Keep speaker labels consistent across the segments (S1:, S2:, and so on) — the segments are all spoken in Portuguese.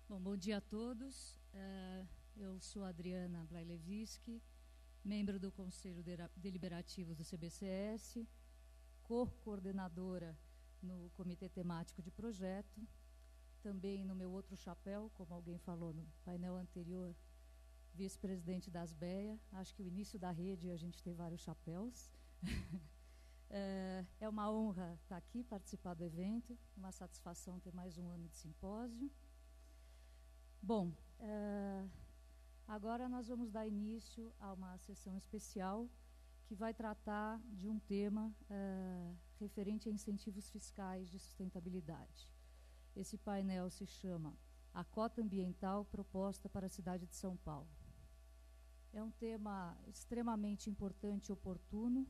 S1: Bom dia a todos. Eu sou Adriana Blaileviski, membro do Conselho Deliberativo do CBCS, coordenadora no Comitê Temático de Projeto, também no meu outro chapéu, como alguém falou no painel anterior, vice-presidente da ASBEA. Acho que o início da rede a gente tem vários chapéus. É uma honra estar aqui, participar do evento, uma satisfação ter mais um ano de simpósio. Bom, agora nós vamos dar início a uma sessão especial que vai tratar de um tema referente a incentivos fiscais de sustentabilidade. Esse painel se chama A Cota Ambiental Proposta para a Cidade de São Paulo. É um tema extremamente importante e oportuno,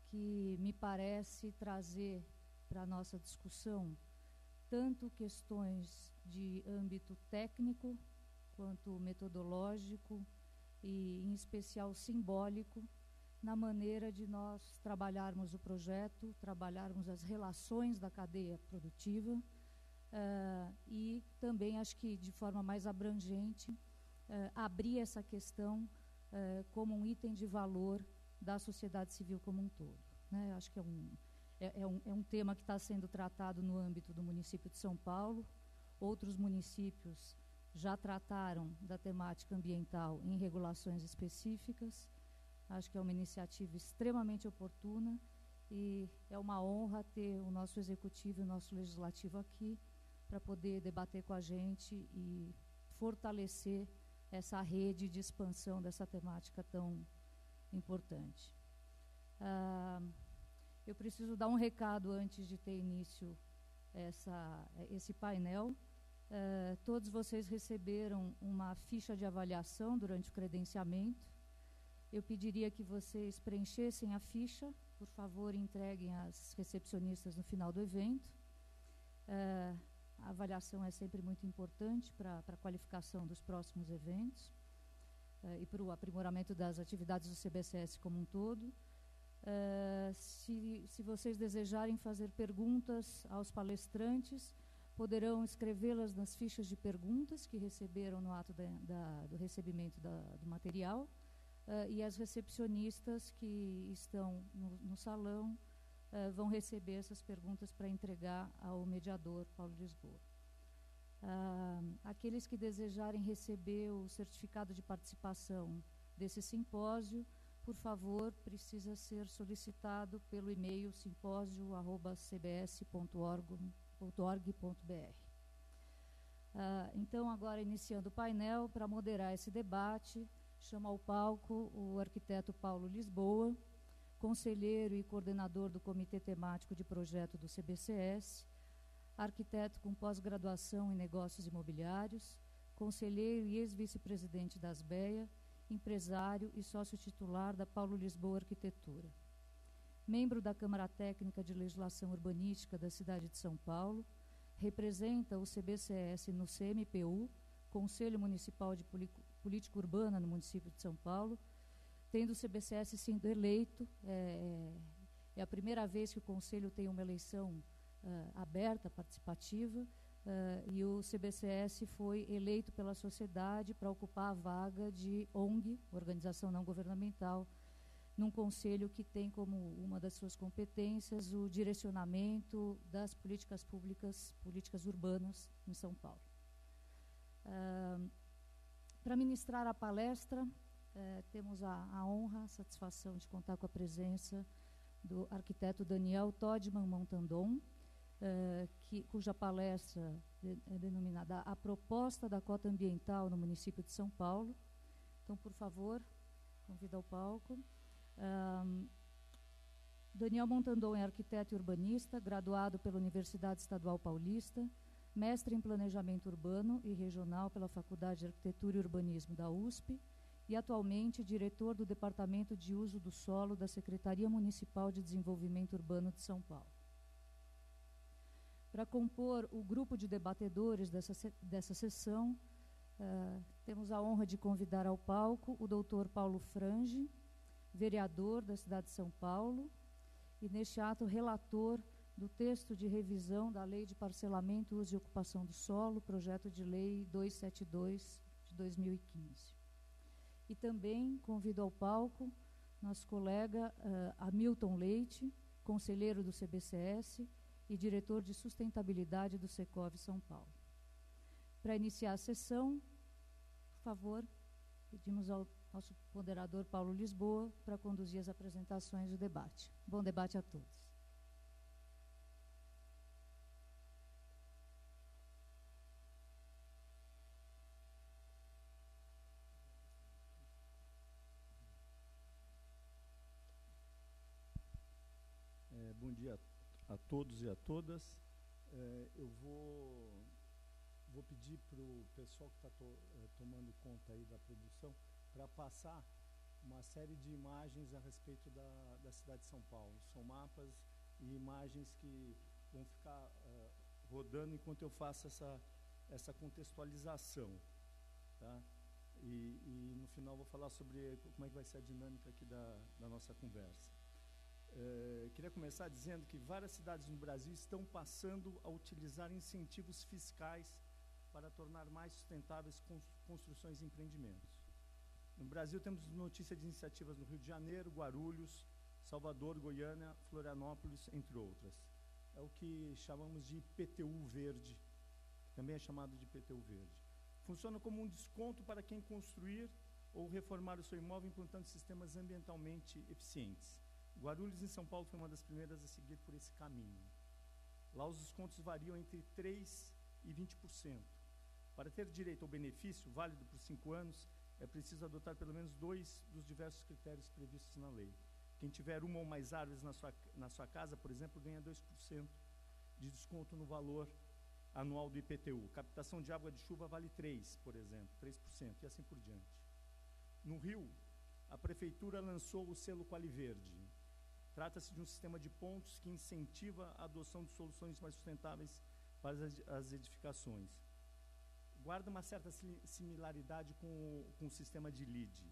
S1: que me parece trazer para a nossa discussão tanto questões de âmbito técnico, quanto metodológico e, em especial, simbólico, na maneira de nós trabalharmos o projeto, trabalharmos as relações da cadeia produtiva e também, acho que de forma mais abrangente, abrir essa questão como um item de valor da sociedade civil como um todo, né? Acho que é um tema que está sendo tratado no âmbito do município de São Paulo. Outros municípios já trataram da temática ambiental em regulações específicas. Acho que é uma iniciativa extremamente oportuna e é uma honra ter o nosso executivo e o nosso legislativo aqui para poder debater com a gente e fortalecer essa rede de expansão dessa temática tão importante. Eu preciso dar um recado antes de ter início esse painel. Todos vocês receberam uma ficha de avaliação durante o credenciamento. Eu pediria que vocês preenchessem a ficha, por favor, entreguem às recepcionistas no final do evento. A avaliação é sempre muito importante para a qualificação dos próximos eventos e para o aprimoramento das atividades do CBCS como um todo. Se vocês desejarem fazer perguntas aos palestrantes, poderão escrevê-las nas fichas de perguntas que receberam no ato do recebimento do material, e as recepcionistas que estão no salão vão receber essas perguntas para entregar ao mediador Paulo Lisboa. Aqueles que desejarem receber o certificado de participação desse simpósio, por favor, precisa ser solicitado pelo e-mail simpósio@cbs.org.br. Então, agora iniciando o painel, para moderar esse debate, chamo ao palco o arquiteto Paulo Lisboa, conselheiro e coordenador do Comitê Temático de Projeto do CBCS, arquiteto com pós-graduação em negócios imobiliários, conselheiro e ex-vice-presidente da ASBEA, empresário e sócio titular da Paulo Lisboa Arquitetura. Membro da Câmara Técnica de Legislação Urbanística da cidade de São Paulo, representa o CBCS no CMPU, Conselho Municipal de Política Urbana no município de São Paulo, tendo o CBCS sido eleito, é a primeira vez que o Conselho tem uma eleição aberta, participativa, e o CBCS foi eleito pela sociedade para ocupar a vaga de ONG, Organização Não Governamental, num conselho que tem como uma das suas competências o direcionamento das políticas públicas, políticas urbanas em São Paulo. Para ministrar a palestra, temos a honra, a satisfação de contar com a presença do arquiteto Daniel Todman Montandon, cuja palestra é denominada A Proposta da Cota Ambiental no município de São Paulo. Então, por favor, convido ao palco. Daniel Montandon é arquiteto e urbanista, graduado pela Universidade Estadual Paulista, mestre em Planejamento Urbano e Regional pela Faculdade de Arquitetura e Urbanismo da USP e atualmente diretor do Departamento de Uso do Solo da Secretaria Municipal de Desenvolvimento Urbano de São Paulo. Para compor o grupo de debatedores dessa sessão, temos a honra de convidar ao palco o doutor Paulo Frange, vereador da cidade de São Paulo, e neste ato relator do texto de revisão da Lei de Parcelamento, Uso e Ocupação do Solo, projeto de lei 272 de 2015. E também convido ao palco nosso colega Hamilton Leite, conselheiro do CBCS e diretor de sustentabilidade do Secov São Paulo. Para iniciar a sessão, por favor, pedimos ao nosso moderador Paulo Lisboa para conduzir as apresentações do debate. Bom debate a todos.
S2: Bom dia a todos e a todas. Eu vou pedir para o pessoal que está tomando conta aí da produção para passar uma série de imagens a respeito da cidade de São Paulo. São mapas e imagens que vão ficar rodando enquanto eu faço essa contextualização. Tá? E no final vou falar sobre como é que vai ser a dinâmica aqui da nossa conversa. Queria começar dizendo que várias cidades no Brasil estão passando a utilizar incentivos fiscais para tornar mais sustentáveis construções e empreendimentos. No Brasil temos notícia de iniciativas no Rio de Janeiro, Guarulhos, Salvador, Goiânia, Florianópolis, entre outras. É o que chamamos de IPTU verde, também é chamado de IPTU verde. Funciona como um desconto para quem construir ou reformar o seu imóvel implantando sistemas ambientalmente eficientes. Guarulhos, em São Paulo, foi uma das primeiras a seguir por esse caminho. Lá os descontos variam entre 3% e 20%. Para ter direito ao benefício, válido por 5 anos, é preciso adotar pelo menos 2 dos diversos critérios previstos na lei. Quem tiver uma ou mais árvores na sua casa, por exemplo, ganha 2% de desconto no valor anual do IPTU. Captação de água de chuva vale 3%, por exemplo, 3%, e assim por diante. No Rio, a Prefeitura lançou o selo Qualiverde. Trata-se de um sistema de pontos que incentiva a adoção de soluções mais sustentáveis para as edificações. Guarda uma certa similaridade com o sistema de LEED.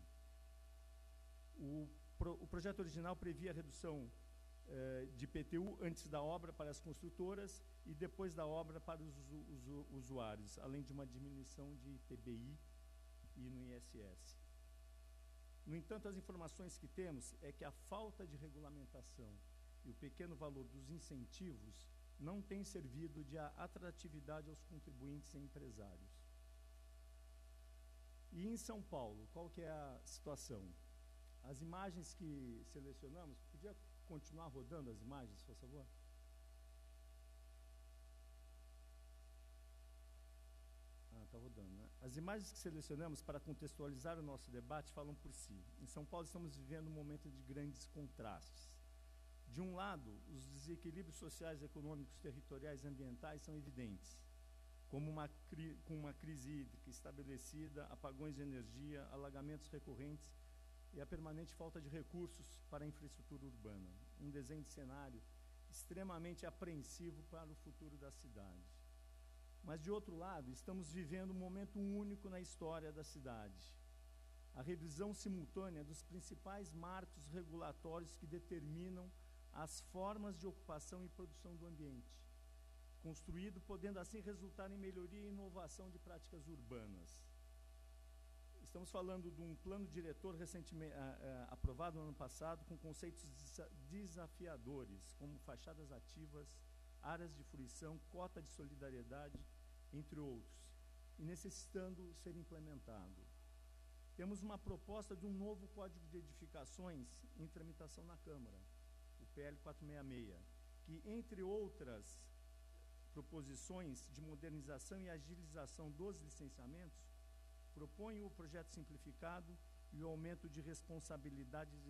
S2: O projeto original previa a redução de IPTU antes da obra para as construtoras e depois da obra para os usuários, além de uma diminuição de ITBI e no ISS. No entanto, as informações que temos é que a falta de regulamentação e o pequeno valor dos incentivos não tem servido de atratividade aos contribuintes e empresários. E em São Paulo, qual que é a situação? As imagens que selecionamos, podia continuar rodando as imagens, por favor? Está rodando, né? As imagens que selecionamos para contextualizar o nosso debate falam por si. Em São Paulo estamos vivendo um momento de grandes contrastes. De um lado, os desequilíbrios sociais, econômicos, territoriais e ambientais são evidentes, como com uma crise hídrica estabelecida, apagões de energia, alagamentos recorrentes e a permanente falta de recursos para a infraestrutura urbana. Um desenho de cenário extremamente apreensivo para o futuro da cidade. Mas, de outro lado, estamos vivendo um momento único na história da cidade. A revisão simultânea dos principais marcos regulatórios que determinam as formas de ocupação e produção do ambiente, construído, podendo assim resultar em melhoria e inovação de práticas urbanas. Estamos falando de um plano diretor recentemente aprovado no ano passado, com conceitos desafiadores, como fachadas ativas, áreas de fruição, cota de solidariedade, entre outros, e necessitando ser implementado. Temos uma proposta de um novo Código de Edificações em tramitação na Câmara, o PL 466, que, entre outras proposições de modernização e agilização dos licenciamentos, propõe o projeto simplificado e o aumento de responsabilidades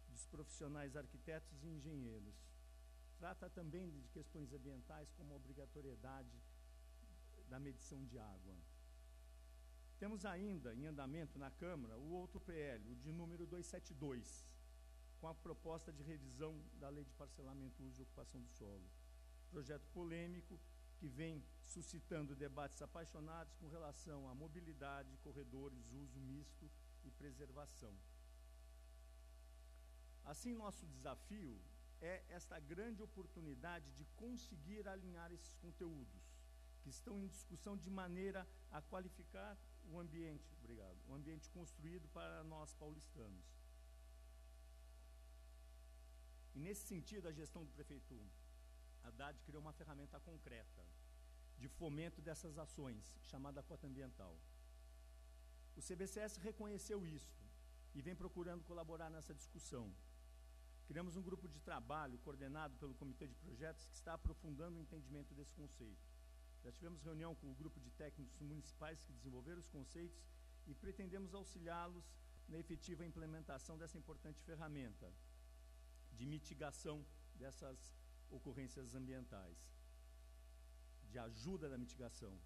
S2: dos profissionais arquitetos e engenheiros. Trata também de questões ambientais, como a obrigatoriedade da medição de água. Temos ainda em andamento na Câmara o outro PL, o de número 272, com a proposta de revisão da Lei de Parcelamento, Uso e Ocupação do Solo. Projeto polêmico que vem suscitando debates apaixonados com relação à mobilidade, corredores, uso misto e preservação. Assim, nosso desafio é esta grande oportunidade de conseguir alinhar esses conteúdos que estão em discussão de maneira a qualificar o ambiente, o ambiente construído para nós paulistanos. E nesse sentido, a gestão do prefeito Haddad criou uma ferramenta concreta de fomento dessas ações, chamada cota ambiental. O CBCS reconheceu isto e vem procurando colaborar nessa discussão. Criamos um grupo de trabalho coordenado pelo Comitê de Projetos que está aprofundando o entendimento desse conceito. Já tivemos reunião com o grupo de técnicos municipais que desenvolveram os conceitos e pretendemos auxiliá-los na efetiva implementação dessa importante ferramenta de mitigação dessas ocorrências ambientais, de ajuda da mitigação.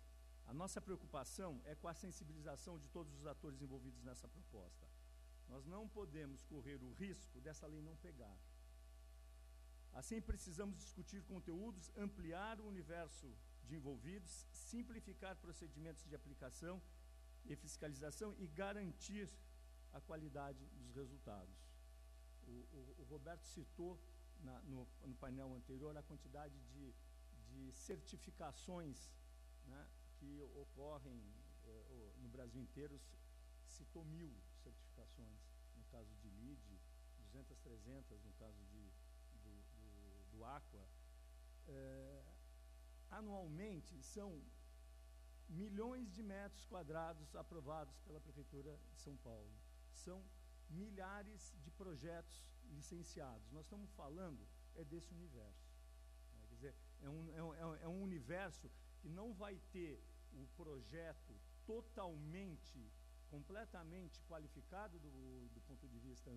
S2: A nossa preocupação é com a sensibilização de todos os atores envolvidos nessa proposta. Nós não podemos correr o risco dessa lei não pegar. Assim, precisamos discutir conteúdos, ampliar o universo de envolvidos, simplificar procedimentos de aplicação e fiscalização e garantir a qualidade dos resultados. O Roberto citou no painel anterior a quantidade de certificações, né, que ocorrem no Brasil inteiro. Citou 1000 certificações no caso de LEED, 200, 300 no caso do Aqua. Anualmente são milhões de metros quadrados aprovados pela Prefeitura de São Paulo. São milhares de projetos licenciados. Nós estamos falando desse universo. Né? Quer dizer, é um universo que não vai ter o projeto completamente qualificado do ponto de vista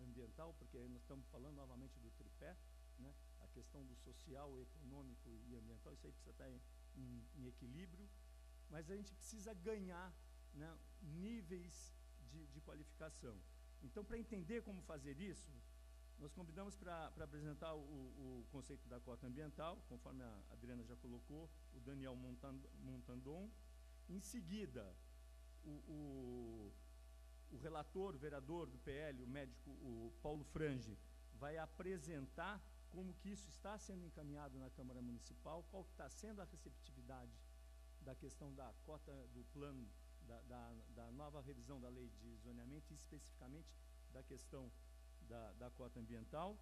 S2: ambiental, porque nós estamos falando novamente do tripé, né? A questão do social, econômico e ambiental, isso aí precisa estar em equilíbrio, mas a gente precisa ganhar, né, níveis de qualificação. Então, para entender como fazer isso, nós convidamos para apresentar o conceito da cota ambiental, conforme a Adriana já colocou, o Daniel Montandon. Em seguida, o relator, o vereador do PL, o médico, o Paulo Frange, vai apresentar como que isso está sendo encaminhado na Câmara Municipal, qual que está sendo a receptividade da questão da cota, do plano, da nova revisão da lei de zoneamento, e especificamente da questão da cota ambiental.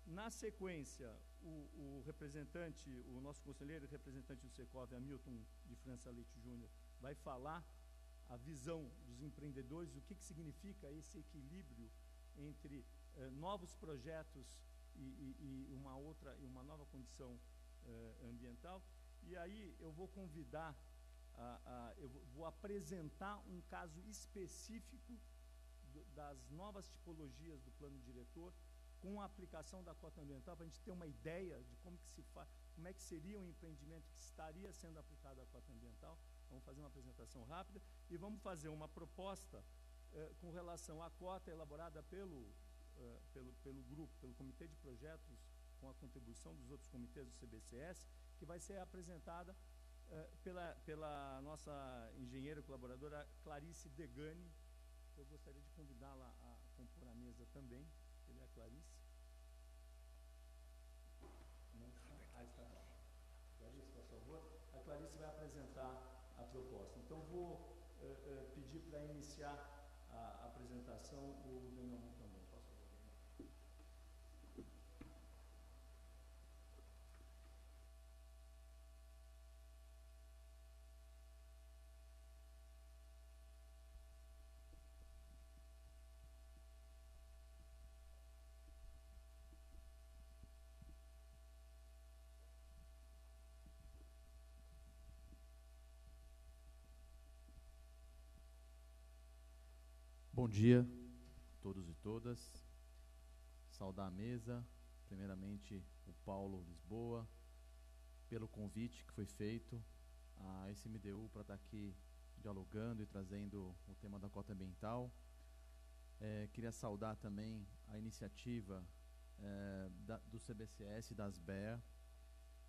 S2: Na sequência, o representante, o nosso conselheiro e representante do Secov, Hamilton de França Leite Júnior, vai falar a visão dos empreendedores, o que significa esse equilíbrio entre novos projetos e uma nova condição ambiental. E aí eu vou convidar, eu vou apresentar um caso específico das novas tipologias do plano diretor, com a aplicação da cota ambiental, para a gente ter uma ideia de como é que seria um empreendimento que estaria sendo aplicado à cota ambiental. Vamos fazer uma apresentação rápida e vamos fazer uma proposta com relação à cota elaborada pelo grupo, pelo Comitê de Projetos, com a contribuição dos outros comitês do CBCS, que vai ser apresentada pela nossa engenheira colaboradora Clarice Degani. Eu gostaria de convidá-la a compor a mesa também. Ele é a Clarice. Não está? Ah, está. Clarice, por favor. A Clarice vai apresentar a proposta. Então, vou pedir para iniciar a apresentação o Daniel Montandon. Por favor.
S3: Bom dia a todos e todas. Saudar a mesa, primeiramente o Paulo Lisboa, pelo convite que foi feito a SMDU para estar aqui dialogando e trazendo o tema da cota ambiental. Queria saudar também a iniciativa do CBCS e da ASBEA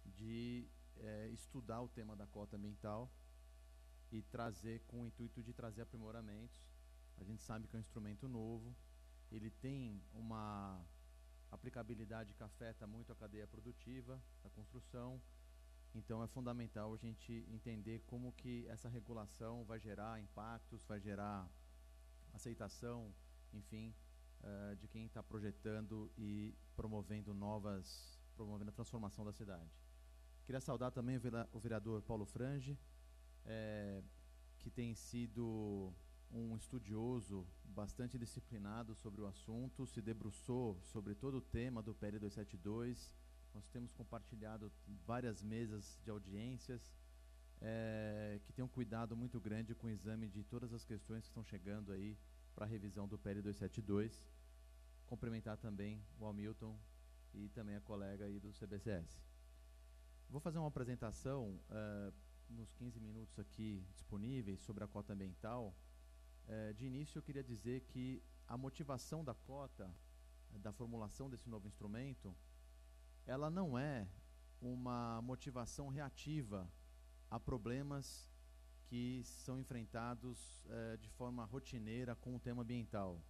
S3: de estudar o tema da cota ambiental e trazer com o intuito de trazer aprimoramentos. A gente sabe que é um instrumento novo, ele tem uma aplicabilidade que afeta muito a cadeia produtiva da construção. Então é fundamental a gente entender como que essa regulação vai gerar impactos, vai gerar aceitação, enfim, de quem está projetando e promovendo a transformação da cidade. Queria saudar também o vereador Paulo Frange, que tem sido um estudioso bastante disciplinado sobre o assunto, se debruçou sobre todo o tema do PL 272. Nós temos compartilhado várias mesas de audiências, que tem um cuidado muito grande com o exame de todas as questões que estão chegando aí para a revisão do PL 272. Cumprimentar também o Hamilton e também a colega aí do CBCS. Vou fazer uma apresentação nos 15 minutos aqui disponíveis sobre a cota ambiental. De início, eu queria dizer que a motivação da cota, da formulação desse novo instrumento, ela não é uma motivação reativa a problemas que são enfrentados de forma rotineira com o tema ambiental.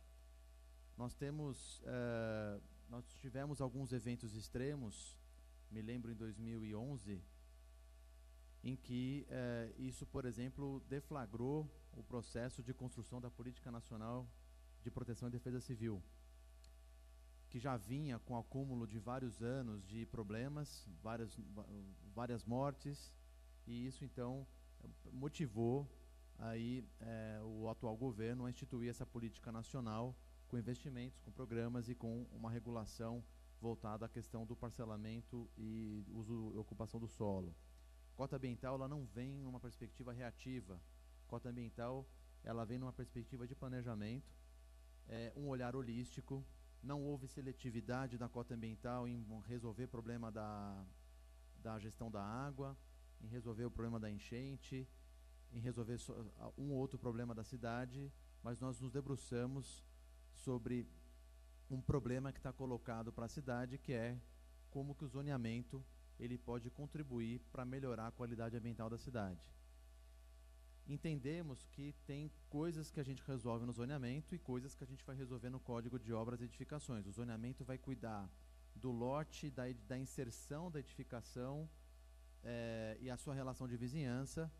S3: Nós tivemos alguns eventos extremos, me lembro em 2011, em que isso, por exemplo, deflagrou o processo de construção da Política Nacional de Proteção e Defesa Civil, que já vinha com acúmulo de vários anos de problemas, várias mortes, e isso então motivou aí o atual governo a instituir essa política nacional com investimentos, com programas e com uma regulação voltada à questão do parcelamento e uso e ocupação do solo. Cota ambiental, ela não vem numa perspectiva reativa. Cota ambiental, ela vem numa perspectiva de planejamento, um olhar holístico. Não houve seletividade da cota ambiental em resolver o problema da gestão da água, em resolver o problema da enchente, em resolver um ou outro problema da cidade, mas nós nos debruçamos sobre um problema que está colocado para a cidade, que é como que o zoneamento ele pode contribuir para melhorar a qualidade ambiental da cidade. Entendemos que tem coisas que a gente resolve no zoneamento e coisas que a gente vai resolver no Código de Obras e Edificações. O zoneamento vai cuidar do lote, da inserção da edificação e a sua relação de vizinhança.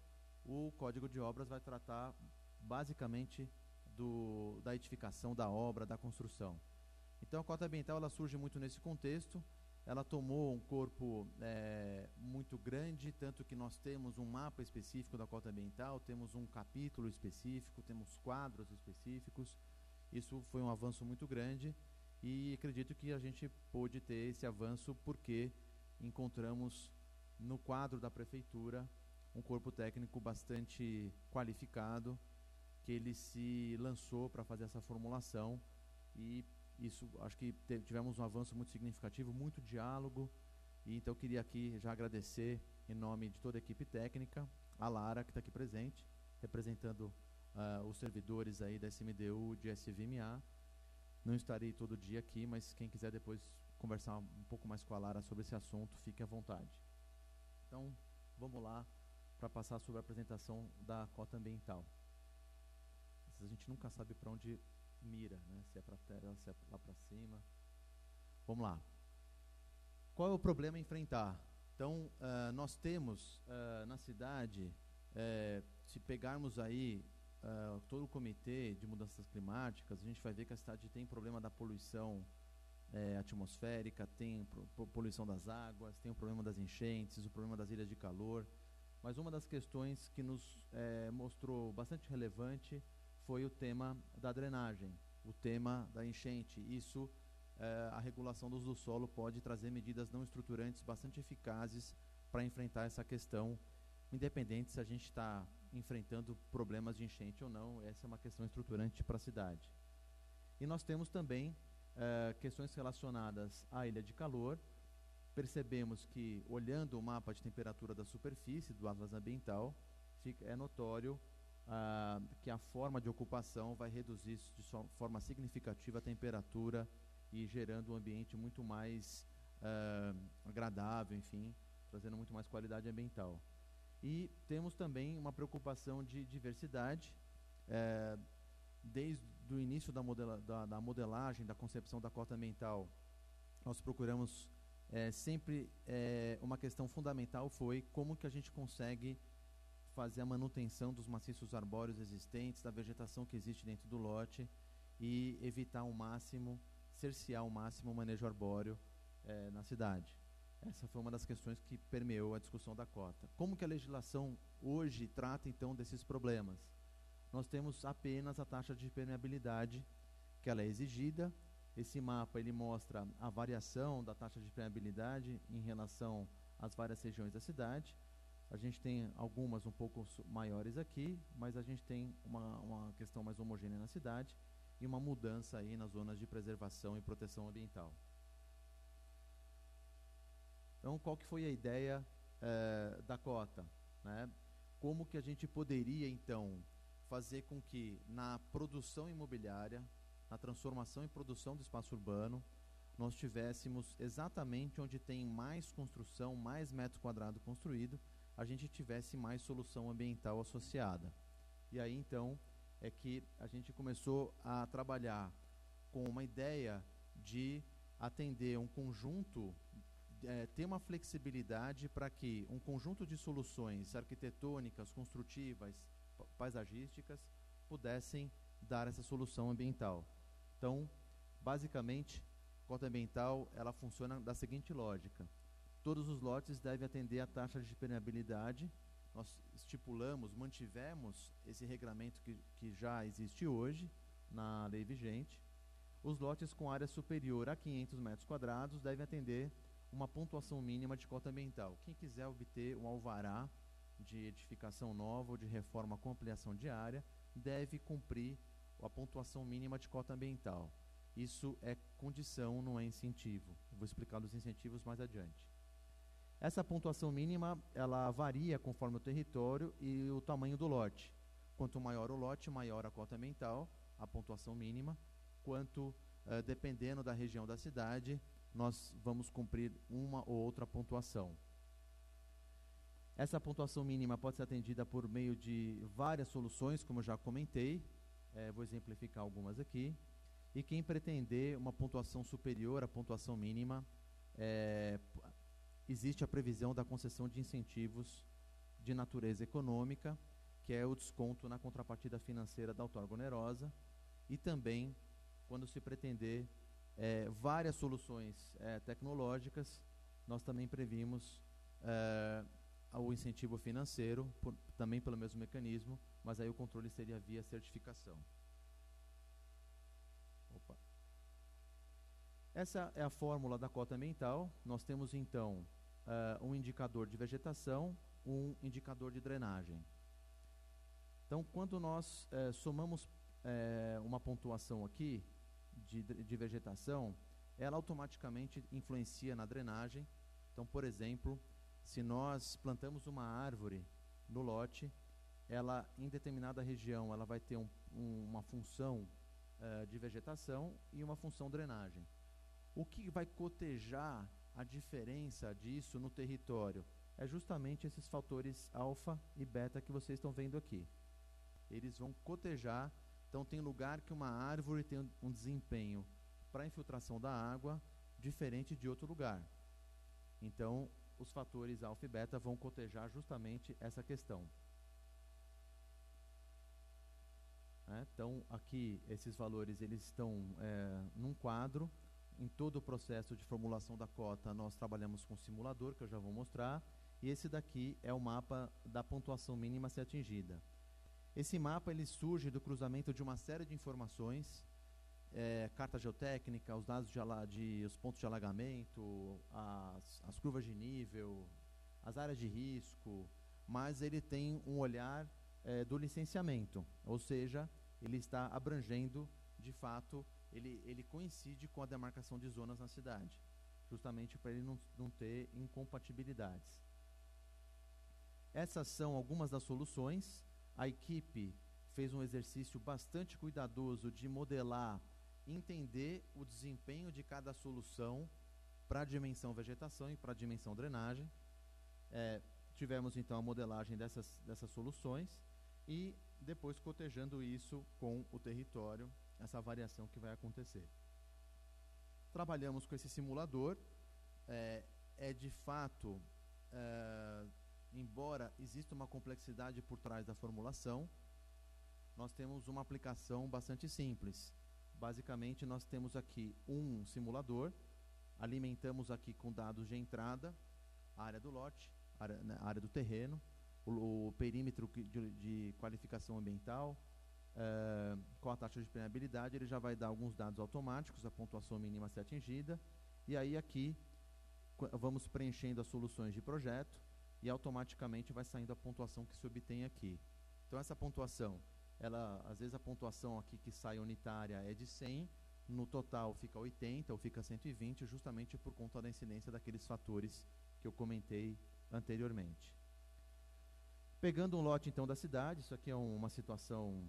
S3: O Código de Obras vai tratar basicamente da edificação, da obra, da construção. Então a cota ambiental ela surge muito nesse contexto. Ela tomou um corpo muito grande, tanto que nós temos um mapa específico da cota ambiental, temos um capítulo específico, temos quadros específicos. Isso foi um avanço muito grande e acredito que a gente pôde ter esse avanço porque encontramos no quadro da prefeitura um corpo técnico bastante qualificado, que ele se lançou para fazer essa formulação e isso, acho que tivemos um avanço muito significativo, muito diálogo, e então eu queria aqui já agradecer em nome de toda a equipe técnica, a Lara, que está aqui presente, representando os servidores aí da SMDU de SVMA. Não estarei todo dia aqui, mas quem quiser depois conversar um pouco mais com a Lara sobre esse assunto, fique à vontade. Então, vamos lá para passar sobre a apresentação da cota ambiental. A gente nunca sabe para onde mira, né? Se é para a terra, se é lá para cima. Vamos lá. Qual é o problema a enfrentar? Então, nós temos na cidade, se pegarmos aí todo o comitê de mudanças climáticas, a gente vai ver que a cidade tem problema da poluição atmosférica, tem poluição das águas, tem o problema das enchentes, o problema das ilhas de calor. Mas uma das questões que nos mostrou bastante relevante foi o tema da drenagem, o tema da enchente. Isso, a regulação do uso do solo pode trazer medidas não estruturantes bastante eficazes para enfrentar essa questão, independente se a gente está enfrentando problemas de enchente ou não. Essa é uma questão estruturante para a cidade. E nós temos também questões relacionadas à ilha de calor. Percebemos que, olhando o mapa de temperatura da superfície do Atlas Ambiental, é notório que a forma de ocupação vai reduzir de forma significativa a temperatura e gerando um ambiente muito mais agradável, enfim, trazendo muito mais qualidade ambiental. E temos também uma preocupação de diversidade, desde o início da modelagem, da concepção da cota ambiental. nós procuramos sempre, uma questão fundamental foi como que a gente consegue fazer a manutenção dos maciços arbóreos existentes, da vegetação que existe dentro do lote e evitar ao máximo, cercear ao máximo o manejo arbóreo na cidade. Essa foi uma das questões que permeou a discussão da cota. Como que a legislação hoje trata, então, desses problemas? Nós temos apenas a taxa de permeabilidade, que ela é exigida. Esse mapa ele mostra a variação da taxa de permeabilidade em relação às várias regiões da cidade. A gente tem algumas um pouco maiores aqui, mas a gente tem uma questão mais homogênea na cidade e uma mudança aí nas zonas de preservação e proteção ambiental. Então, qual que foi a ideia da cota, né? Como que a gente poderia, então, fazer com que na produção imobiliária, na transformação e produção do espaço urbano, nós tivéssemos exatamente onde tem mais construção, mais metro quadrado construído, a gente tivesse mais solução ambiental associada. E aí, então, é que a gente começou a trabalhar com uma ideia de atender um conjunto, ter uma flexibilidade para que um conjunto de soluções arquitetônicas, construtivas, paisagísticas, pudessem dar essa solução ambiental. Então, basicamente, a cota ambiental ela funciona da seguinte lógica. Todos os lotes devem atender a taxa de permeabilidade. Nós estipulamos, mantivemos esse regramento que já existe hoje na lei vigente. Os lotes com área superior a 500 metros quadrados devem atender uma pontuação mínima de cota ambiental. Quem quiser obter um alvará de edificação nova ou de reforma com ampliação de área, deve cumprir a pontuação mínima de cota ambiental. Isso é condição, não é incentivo. Eu vou explicar os incentivos mais adiante. Essa pontuação mínima, ela varia conforme o território e o tamanho do lote. Quanto maior o lote, maior a cota ambiental, a pontuação mínima. Quanto, dependendo da região da cidade, nós vamos cumprir uma ou outra pontuação. Essa pontuação mínima pode ser atendida por meio de várias soluções, como eu já comentei. Vou exemplificar algumas aqui. E quem pretender uma pontuação superior à pontuação mínima, existe a previsão da concessão de incentivos de natureza econômica, que é o desconto na contrapartida financeira da outorga onerosa, e também, quando se pretender várias soluções tecnológicas, nós também previmos o incentivo financeiro, também pelo mesmo mecanismo, mas aí o controle seria via certificação. Opa. Essa é a fórmula da cota ambiental. Nós temos, então, um indicador de vegetação, um indicador de drenagem. Então, quando nós somamos uma pontuação aqui de vegetação, ela automaticamente influencia na drenagem. Então, por exemplo, se nós plantamos uma árvore no lote, ela, em determinada região, ela vai ter uma função de vegetação e uma função drenagem. O que vai cotejar a diferença disso no território é justamente esses fatores alfa e beta que vocês estão vendo aqui. Eles vão cotejar. Então, tem lugar que uma árvore tem um desempenho para infiltração da água diferente de outro lugar. Então, os fatores alfa e beta vão cotejar justamente essa questão. Então, aqui, esses valores eles estão num quadro. Em todo o processo de formulação da cota, nós trabalhamos com simulador, que eu já vou mostrar. E esse daqui é o mapa da pontuação mínima a ser atingida. Esse mapa ele surge do cruzamento de uma série de informações, carta geotécnica, os dados os pontos de alagamento, as curvas de nível, as áreas de risco, mas ele tem um olhar do licenciamento, ou seja, ele está abrangendo, de fato, ele coincide com a demarcação de zonas na cidade, justamente para ele não ter incompatibilidades. Essas são algumas das soluções. A equipe fez um exercício bastante cuidadoso de modelar, entender o desempenho de cada solução para a dimensão vegetação e para a dimensão drenagem. Tivemos, então, a modelagem dessas soluções e depois cotejando isso com o território, essa variação que vai acontecer. trabalhamos com esse simulador. De fato, embora exista uma complexidade por trás da formulação, nós temos uma aplicação bastante simples. Basicamente, nós temos aqui um simulador, alimentamos aqui com dados de entrada, a área do lote, a área do terreno, o perímetro de qualificação ambiental, qual a taxa de permeabilidade. Ele já vai dar alguns dados automáticos, a pontuação mínima a ser atingida, e aí aqui vamos preenchendo as soluções de projeto e automaticamente vai saindo a pontuação que se obtém aqui. Então essa pontuação, às vezes a pontuação aqui que sai unitária é de 100, no total fica 80 ou fica 120, justamente por conta da incidência daqueles fatores que eu comentei anteriormente. Pegando um lote, então, da cidade, isso aqui é uma situação,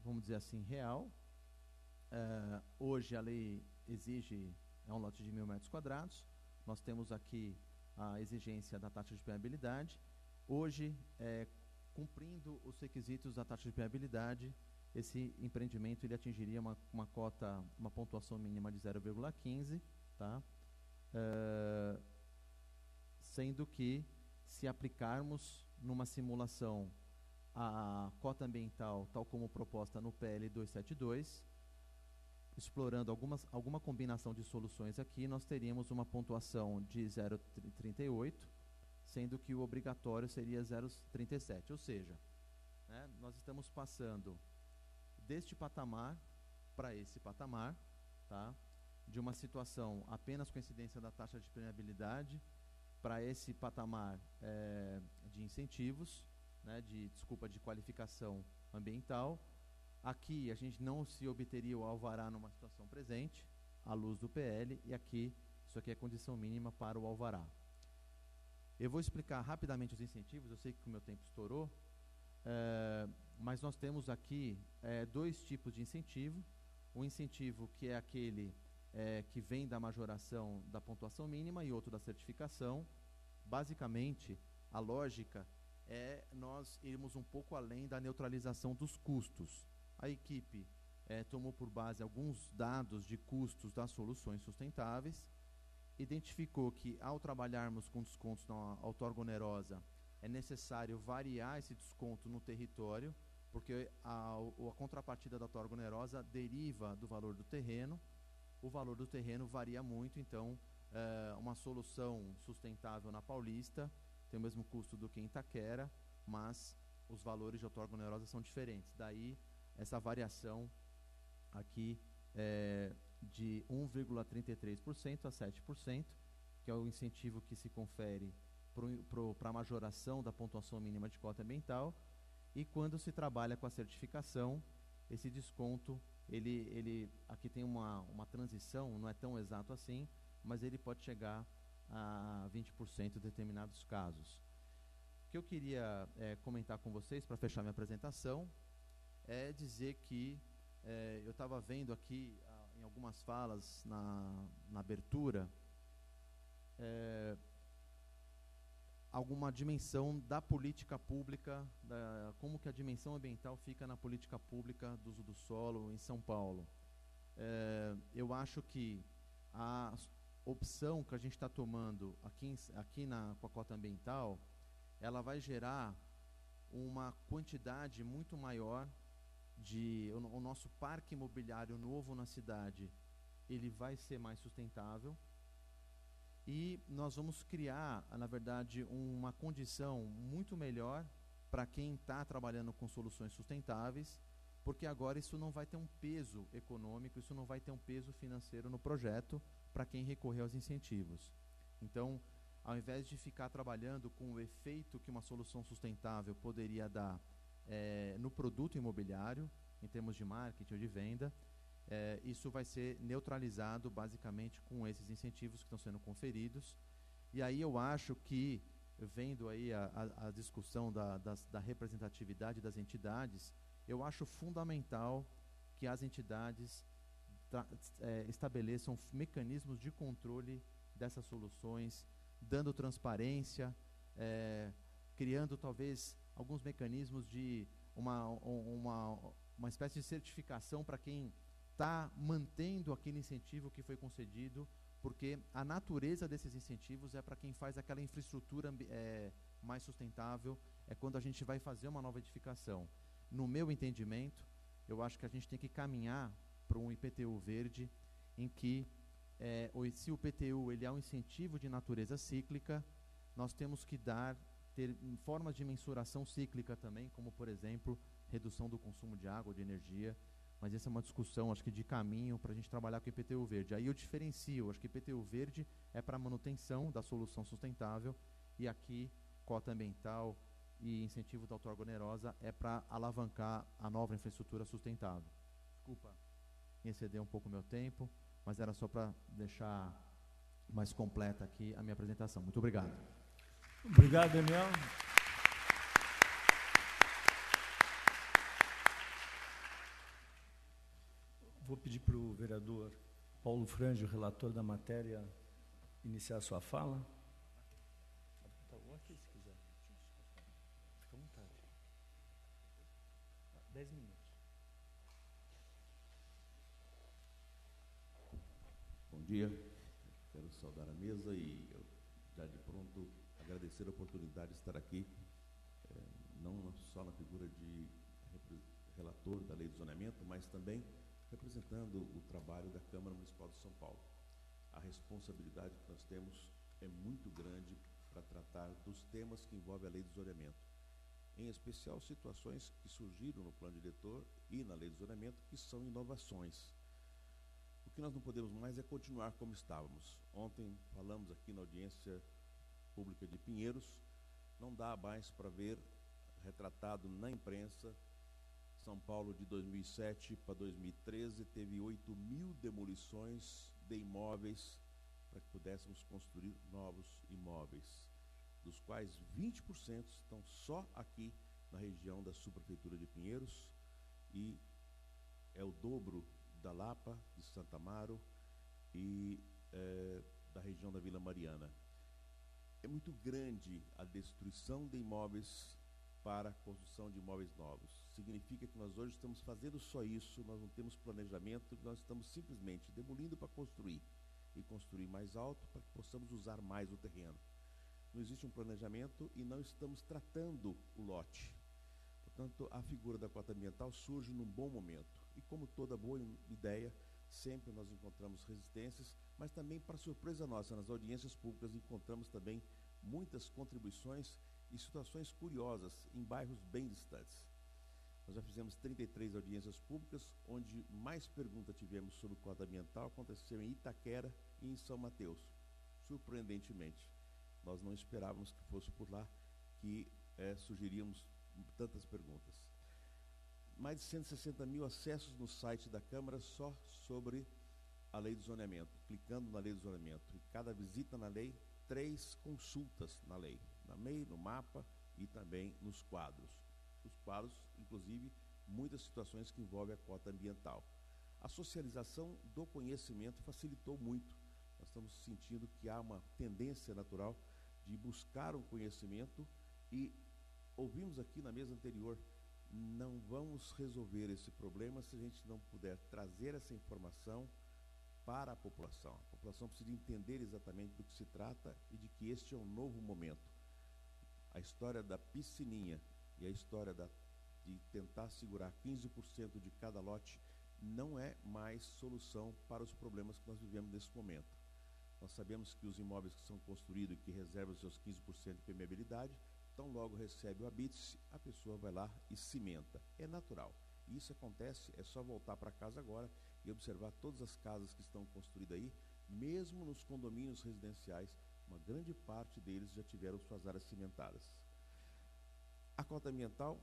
S3: vamos dizer assim, real. Hoje a lei exige, é um lote de 1.000 metros quadrados, nós temos aqui a exigência da taxa de permeabilidade. Hoje, cumprindo os requisitos da taxa de permeabilidade, esse empreendimento ele atingiria uma pontuação mínima de 0,15, tá? Sendo que, se aplicarmos numa simulação a cota ambiental, tal como proposta no PL 272, explorando alguma combinação de soluções aqui, nós teríamos uma pontuação de 0,38, sendo que o obrigatório seria 0,37, ou seja, né, nós estamos passando deste patamar para esse patamar, tá? De uma situação apenas com incidência da taxa de permeabilidade para esse patamar de incentivos, né, de qualificação ambiental. Aqui a gente não se obteria o alvará numa situação presente, à luz do PL, e aqui, isso aqui é condição mínima para o alvará. Eu vou explicar rapidamente os incentivos, eu sei que o meu tempo estourou, mas nós temos aqui dois tipos de incentivo. Um incentivo que é aquele que vem da majoração da pontuação mínima e outro da certificação. Basicamente, a lógica é nós irmos um pouco além da neutralização dos custos. A equipe tomou por base alguns dados de custos das soluções sustentáveis, identificou que, ao trabalharmos com descontos na outorga onerosa, é necessário variar esse desconto no território, porque a contrapartida da outorga onerosa deriva do valor do terreno. O valor do terreno varia muito, então uma solução sustentável na Paulista tem o mesmo custo do que em Itaquera, mas os valores de outorga onerosa são diferentes. Daí essa variação aqui de 1,33% a 7%, que é o incentivo que se confere para a majoração da pontuação mínima de cota ambiental. E quando se trabalha com a certificação, esse desconto, ele aqui tem uma transição, não é tão exato assim, mas ele pode chegar a 20% em determinados casos. O que eu queria comentar com vocês, para fechar minha apresentação, é dizer que eu estava vendo aqui, em algumas falas na abertura, alguma dimensão da política pública, como que a dimensão ambiental fica na política pública do uso do solo em São Paulo. Eu acho que a opção que a gente está tomando aqui com a cota ambiental, ela vai gerar uma quantidade muito maior o nosso parque imobiliário novo na cidade, ele vai ser mais sustentável, e nós vamos criar, na verdade, uma condição muito melhor para quem está trabalhando com soluções sustentáveis, porque agora isso não vai ter um peso econômico, isso não vai ter um peso financeiro no projeto para quem recorrer aos incentivos. Então, ao invés de ficar trabalhando com o efeito que uma solução sustentável poderia dar no produto imobiliário, em termos de marketing ou de venda, isso vai ser neutralizado basicamente com esses incentivos que estão sendo conferidos. E aí eu acho que, vendo aí a discussão da representatividade das entidades, eu acho fundamental que as entidades estabeleçam mecanismos de controle dessas soluções, dando transparência, criando talvez alguns mecanismos de uma espécie de certificação para quem está mantendo aquele incentivo que foi concedido, porque a natureza desses incentivos é para quem faz aquela infraestrutura mais sustentável, é quando a gente vai fazer uma nova edificação. No meu entendimento, eu acho que a gente tem que caminhar para um IPTU verde, em que, se o IPTU ele é um incentivo de natureza cíclica, nós temos que ter formas de mensuração cíclica também, como, por exemplo, redução do consumo de água, de energia, mas essa é uma discussão, acho que de caminho, para a gente trabalhar com o IPTU verde. Aí eu diferencio, acho que IPTU verde é para manutenção da solução sustentável, e aqui, cota ambiental e incentivo da outorga onerosa é para alavancar a nova infraestrutura sustentável. Desculpa exceder um pouco o meu tempo, mas era só para deixar mais completa aqui a minha apresentação. Muito obrigado.
S2: Obrigado, Daniel. Vou pedir para o vereador Paulo Frangio, relator da matéria, iniciar a sua fala. Aqui, se quiser. Fica à vontade. 10 minutos.
S4: Bom dia. Quero saudar a mesa e, já de pronto, agradecer a oportunidade de estar aqui, não só na figura de relator da Lei do Zoneamento, mas também representando o trabalho da Câmara Municipal de São Paulo. A responsabilidade que nós temos é muito grande para tratar dos temas que envolvem a Lei do Zoneamento, em especial situações que surgiram no plano diretor e na Lei do Zoneamento, que são inovações. O que nós não podemos mais é continuar como estávamos. Ontem falamos aqui na audiência pública de Pinheiros, não dá mais para ver retratado na imprensa. São Paulo, de 2007 para 2013, teve 8.000 demolições de imóveis para que pudéssemos construir novos imóveis, dos quais 20% estão só aqui na região da subprefeitura de Pinheiros, e é o dobro da Lapa, de Santa Amaro e da região da Vila Mariana. É muito grande a destruição de imóveis para a construção de imóveis novos. Significa que nós hoje estamos fazendo só isso, nós não temos planejamento, nós estamos simplesmente demolindo para construir, e construir mais alto para que possamos usar mais o terreno. Não existe um planejamento e não estamos tratando o lote. Portanto, a figura da cota ambiental surge num bom momento. E como toda boa ideia, sempre nós encontramos resistências, mas também, para surpresa nossa, nas audiências públicas encontramos também muitas contribuições e situações curiosas em bairros bem distantes. Nós já fizemos 33 audiências públicas, onde mais perguntas tivemos sobre cota ambiental aconteceu em Itaquera e em São Mateus. Surpreendentemente, nós não esperávamos que fosse por lá que sugeríamos tantas perguntas. Mais de 160.000 acessos no site da Câmara só sobre a Lei do Zoneamento, clicando na Lei do Zoneamento. E cada visita na lei, 3 consultas na lei, na MEI, no mapa e também nos quadros. Os quadros, inclusive, muitas situações que envolvem a cota ambiental. A socialização do conhecimento facilitou muito. Nós estamos sentindo que há uma tendência natural de buscar um conhecimento, e ouvimos aqui na mesa anterior, não vamos resolver esse problema se a gente não puder trazer essa informação para a população. A população precisa entender exatamente do que se trata e de que este é um novo momento. A história da piscininha e a história de tentar segurar 15% de cada lote não é mais solução para os problemas que nós vivemos nesse momento. Nós sabemos que os imóveis que são construídos e que reservam os seus 15% de permeabilidade, tão logo recebe o habite-se, a pessoa vai lá e cimenta. É natural. E isso acontece, é só voltar para casa agora e observar todas as casas que estão construídas aí, mesmo nos condomínios residenciais, uma grande parte deles já tiveram suas áreas cimentadas. A cota ambiental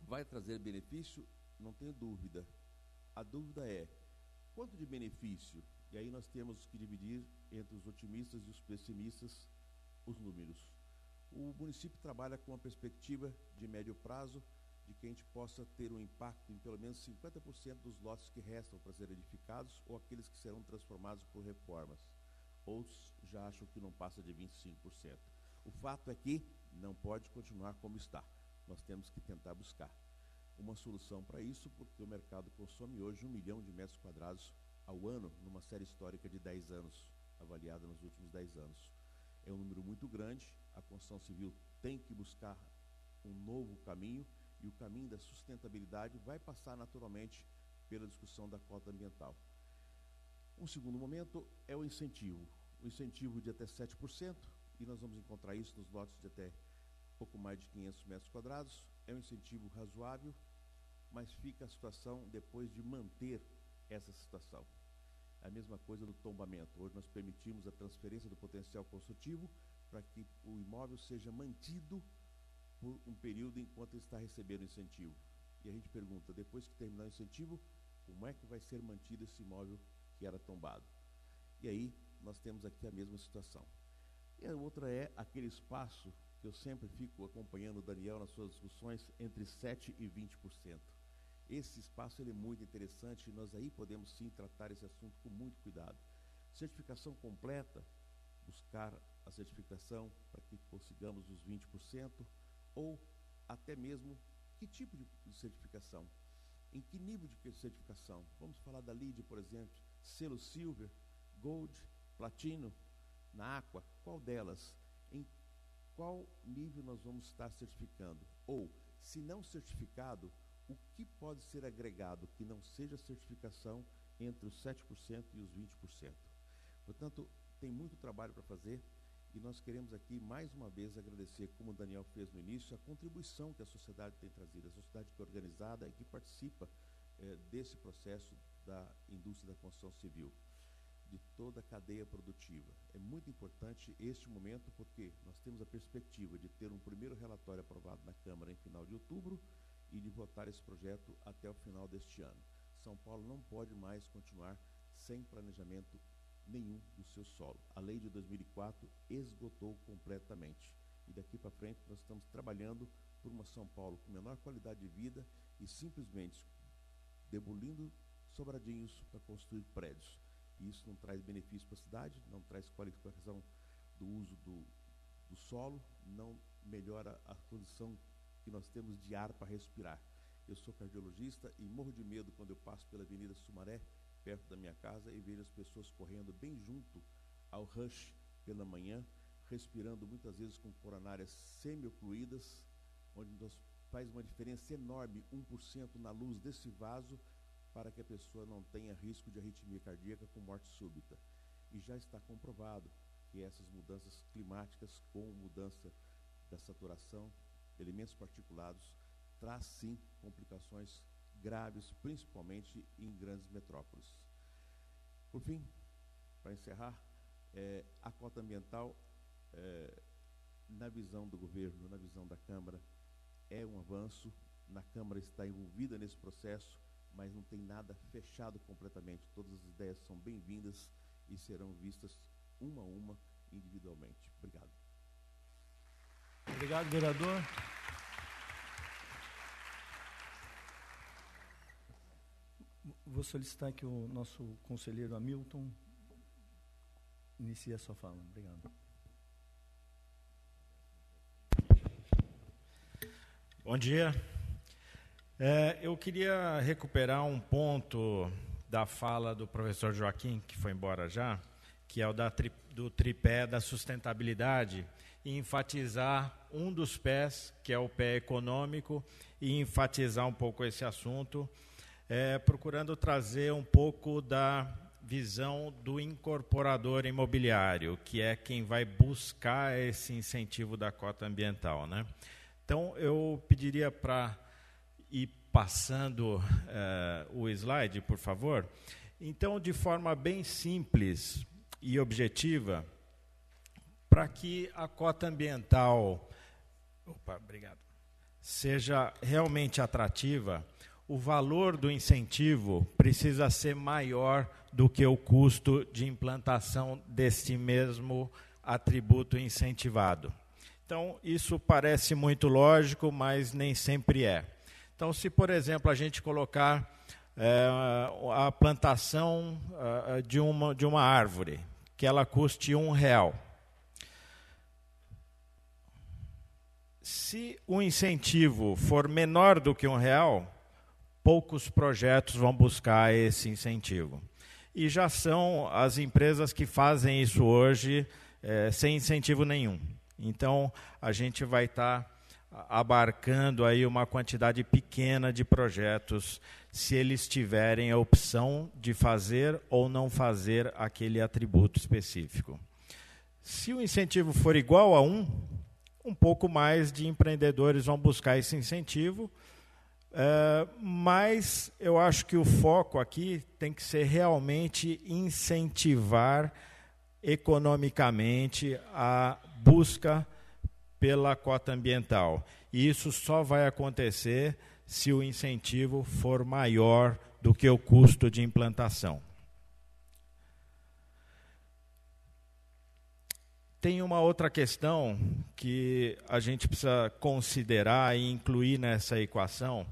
S4: vai trazer benefício? Não tenho dúvida. A dúvida é, quanto de benefício? E aí nós temos que dividir entre os otimistas e os pessimistas os números. O município trabalha com uma perspectiva de médio prazo, de que a gente possa ter um impacto em pelo menos 50% dos lotes que restam para serem edificados, ou aqueles que serão transformados por reformas. Outros já acham que não passa de 25%. O fato é que não pode continuar como está. Nós temos que tentar buscar. uma solução para isso, porque o mercado consome hoje 1 milhão de metros quadrados ao ano, numa série histórica de 10 anos, avaliada nos últimos 10 anos. É um número muito grande, a construção civil tem que buscar um novo caminho, e o caminho da sustentabilidade vai passar naturalmente pela discussão da cota ambiental. Um segundo momento é o incentivo de até 7%, e nós vamos encontrar isso nos lotes de até pouco mais de 500 metros quadrados. É um incentivo razoável, mas fica a situação depois de manter essa situação. É a mesma coisa do tombamento. Hoje nós permitimos a transferência do potencial construtivo para que o imóvel seja mantido por um período enquanto ele está recebendo incentivo. E a gente pergunta, depois que terminar o incentivo, como é que vai ser mantido esse imóvel que era tombado? E aí nós temos aqui a mesma situação. E a outra é aquele espaço que eu sempre fico acompanhando o Daniel nas suas discussões, entre 7% e 20%. Esse espaço ele é muito interessante, e nós aí podemos sim tratar esse assunto com muito cuidado. Certificação completa, buscar a certificação para que consigamos os 20%, ou até mesmo que tipo de certificação, em que nível de certificação. Vamos falar da LEED, por exemplo, selo Silver, Gold, Platino, na Aqua, qual delas? Em qual nível nós vamos estar certificando? Ou, se não certificado, o que pode ser agregado que não seja certificação entre os 7% e os 20%? Portanto, tem muito trabalho para fazer, e nós queremos aqui, mais uma vez, agradecer, como o Daniel fez no início, a contribuição que a sociedade tem trazido, a sociedade que é organizada e que participa desse processo da indústria da construção civil, de toda a cadeia produtiva. É muito importante este momento, porque nós temos a perspectiva de ter um primeiro relatório aprovado na Câmara em final de outubro e de votar esse projeto até o final deste ano. São Paulo não pode mais continuar sem planejamento nenhum do seu solo. A lei de 2004 esgotou completamente. E daqui para frente nós estamos trabalhando por uma São Paulo com menor qualidade de vida e simplesmente demolindo sobradinhos para construir prédios. E isso não traz benefício para a cidade, não traz qualificação do uso do solo, não melhora a condição que nós temos de ar para respirar. Eu sou cardiologista e morro de medo quando eu passo pela Avenida Sumaré, perto da minha casa, e vejo as pessoas correndo bem junto ao rush pela manhã, respirando muitas vezes com coronárias semi-ocluídas, onde faz uma diferença enorme, 1% na luz desse vaso, para que a pessoa não tenha risco de arritmia cardíaca com morte súbita. E já está comprovado que essas mudanças climáticas, com mudança da saturação, elementos particulados, traz sim complicações graves, principalmente em grandes metrópoles. Por fim, para encerrar, a cota ambiental, na visão do governo, na visão da Câmara, é um avanço. Na Câmara está envolvida nesse processo, mas não tem nada fechado completamente. Todas as ideias são bem-vindas e serão vistas uma a uma, individualmente. Obrigado.
S2: Obrigado, vereador. Vou solicitar que o nosso conselheiro Hamilton inicie a sua fala. Obrigado.
S5: Bom dia. Eu queria recuperar um ponto da fala do professor Joaquim, que foi embora já, que é o do tripé da sustentabilidade, e enfatizar um dos pés, que é o pé econômico, e enfatizar um pouco esse assunto, procurando trazer um pouco da visão do incorporador imobiliário, que é quem vai buscar esse incentivo da cota ambiental, né? Então, eu pediria para ir passando o slide, por favor. Então, de forma bem simples e objetiva, para que a cota ambiental seja realmente atrativa, o valor do incentivo precisa ser maior do que o custo de implantação deste mesmo atributo incentivado. Então, isso parece muito lógico, mas nem sempre é. Então, se, por exemplo, a gente colocar a plantação de uma árvore, que ela custe R$1, se o incentivo for menor do que R$1, poucos projetos vão buscar esse incentivo. E já são as empresas que fazem isso hoje sem incentivo nenhum. Então, a gente vai estar abarcando aí uma quantidade pequena de projetos, se eles tiverem a opção de fazer ou não fazer aquele atributo específico. Se o incentivo for igual a 1, um pouco mais de empreendedores vão buscar esse incentivo, mas eu acho que o foco aqui tem que ser realmente incentivar economicamente a busca pela cota ambiental. E isso só vai acontecer se o incentivo for maior do que o custo de implantação. Tem uma outra questão que a gente precisa considerar e incluir nessa equação,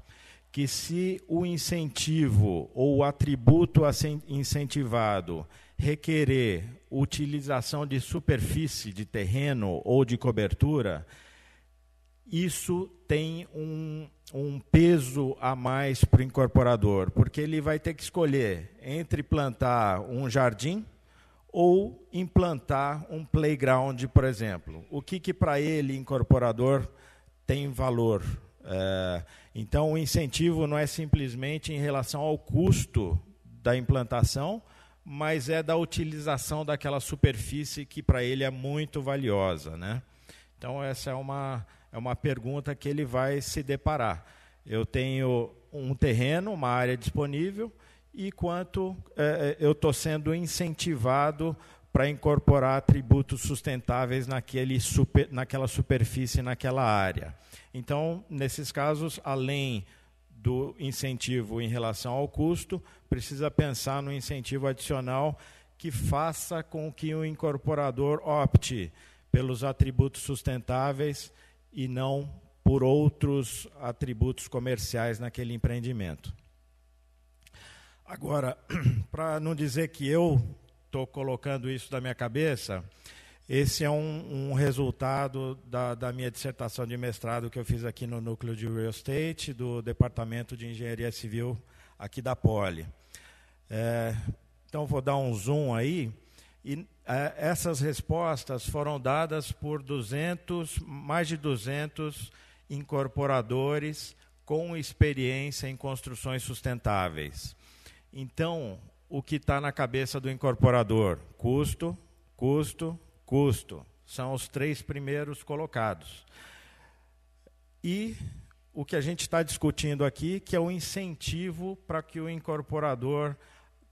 S5: que se o incentivo ou o atributo incentivado requerer utilização de superfície de terreno ou de cobertura, isso tem um peso a mais para o incorporador, porque ele vai ter que escolher entre plantar um jardim ou implantar um playground, por exemplo. O que para ele, incorporador, tem valor? Então, o incentivo não é simplesmente em relação ao custo da implantação, mas é da utilização daquela superfície que para ele é muito valiosa, né? Então, essa é uma pergunta que ele vai se deparar. Eu tenho um terreno, uma área disponível, e quanto eu estou sendo incentivado para incorporar atributos sustentáveis naquela superfície, naquela área. Então, nesses casos, além do incentivo em relação ao custo, precisa pensar no incentivo adicional que faça com que o incorporador opte pelos atributos sustentáveis e não por outros atributos comerciais naquele empreendimento. Agora, para não dizer que eu estou colocando isso da minha cabeça, esse é um resultado da minha dissertação de mestrado que eu fiz aqui no Núcleo de Real Estate, do Departamento de Engenharia Civil aqui da Poli. Então, vou dar um zoom aí. E essas respostas foram dadas por mais de 200 incorporadores com experiência em construções sustentáveis. Então, o que está na cabeça do incorporador? Custo, custo, custo. São os 3 primeiros colocados. E o que a gente está discutindo aqui, que é o incentivo para que o incorporador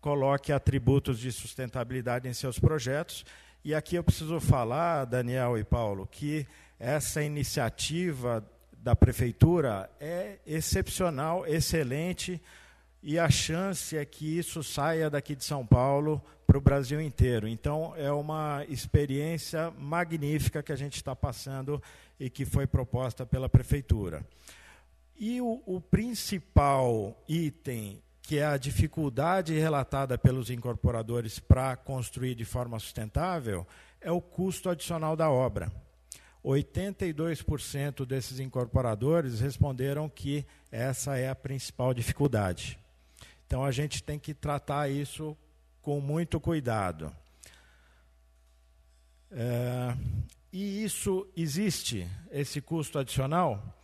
S5: coloque atributos de sustentabilidade em seus projetos. E aqui eu preciso falar, Daniel e Paulo, que essa iniciativa da Prefeitura é excepcional, excelente, e a chance é que isso saia daqui de São Paulo para o Brasil inteiro. Então, é uma experiência magnífica que a gente está passando e que foi proposta pela Prefeitura. E o principal item, que é a dificuldade relatada pelos incorporadores para construir de forma sustentável, é o custo adicional da obra. 82% desses incorporadores responderam que essa é a principal dificuldade. Então, a gente tem que tratar isso com muito cuidado. E isso existe, esse custo adicional?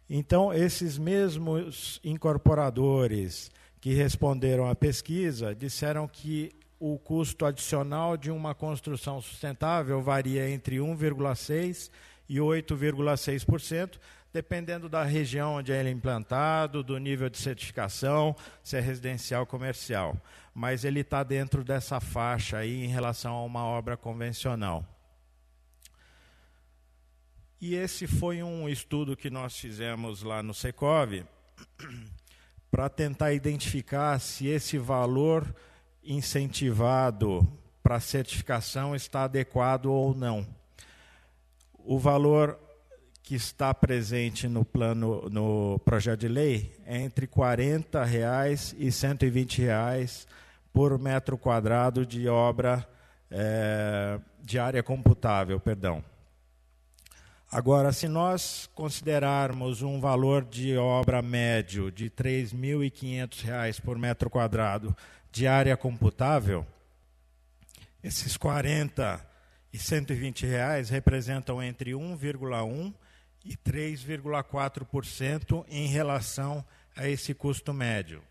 S5: Então, esses mesmos incorporadores que responderam à pesquisa disseram que o custo adicional de uma construção sustentável varia entre 1,6% e 8,6%, dependendo da região onde ele é implantado, do nível de certificação, se é residencial ou comercial. Mas ele está dentro dessa faixa aí em relação a uma obra convencional. E esse foi um estudo que nós fizemos lá no Secov para tentar identificar se esse valor incentivado para a certificação está adequado ou não. O valor que está presente no projeto de lei é entre R$ 40 e R$ 120 por metro quadrado de obra de área computável, perdão. Agora, se nós considerarmos um valor de obra médio de R$ 3.500 por metro quadrado de área computável, esses 40 e R$ 120 representam entre 1,1% e 3,4% em relação a esse custo médio.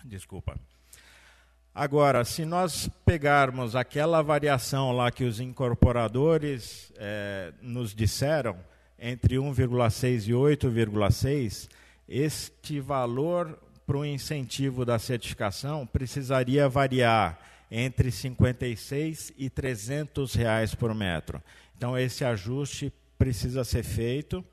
S5: Desculpa. Agora, se nós pegarmos aquela variação lá que os incorporadores nos disseram, entre 1,6 e 8,6, este valor para o incentivo da certificação precisaria variar entre R$ 56 e R$ 300 por metro. Então, esse ajuste precisa ser feito.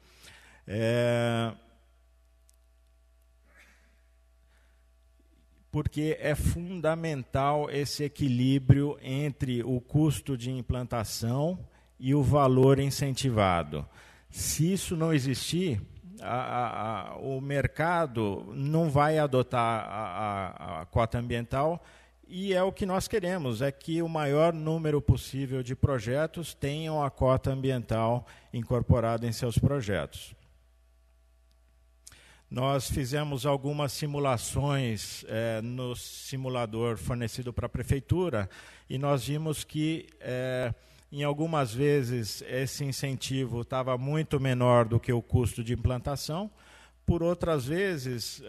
S5: Porque é fundamental esse equilíbrio entre o custo de implantação e o valor incentivado. Se isso não existir, o mercado não vai adotar a cota ambiental, e é o que nós queremos, é que o maior número possível de projetos tenham a cota ambiental incorporada em seus projetos. Nós fizemos algumas simulações no simulador fornecido para a prefeitura e nós vimos que, em algumas vezes, esse incentivo estava muito menor do que o custo de implantação. Por outras vezes,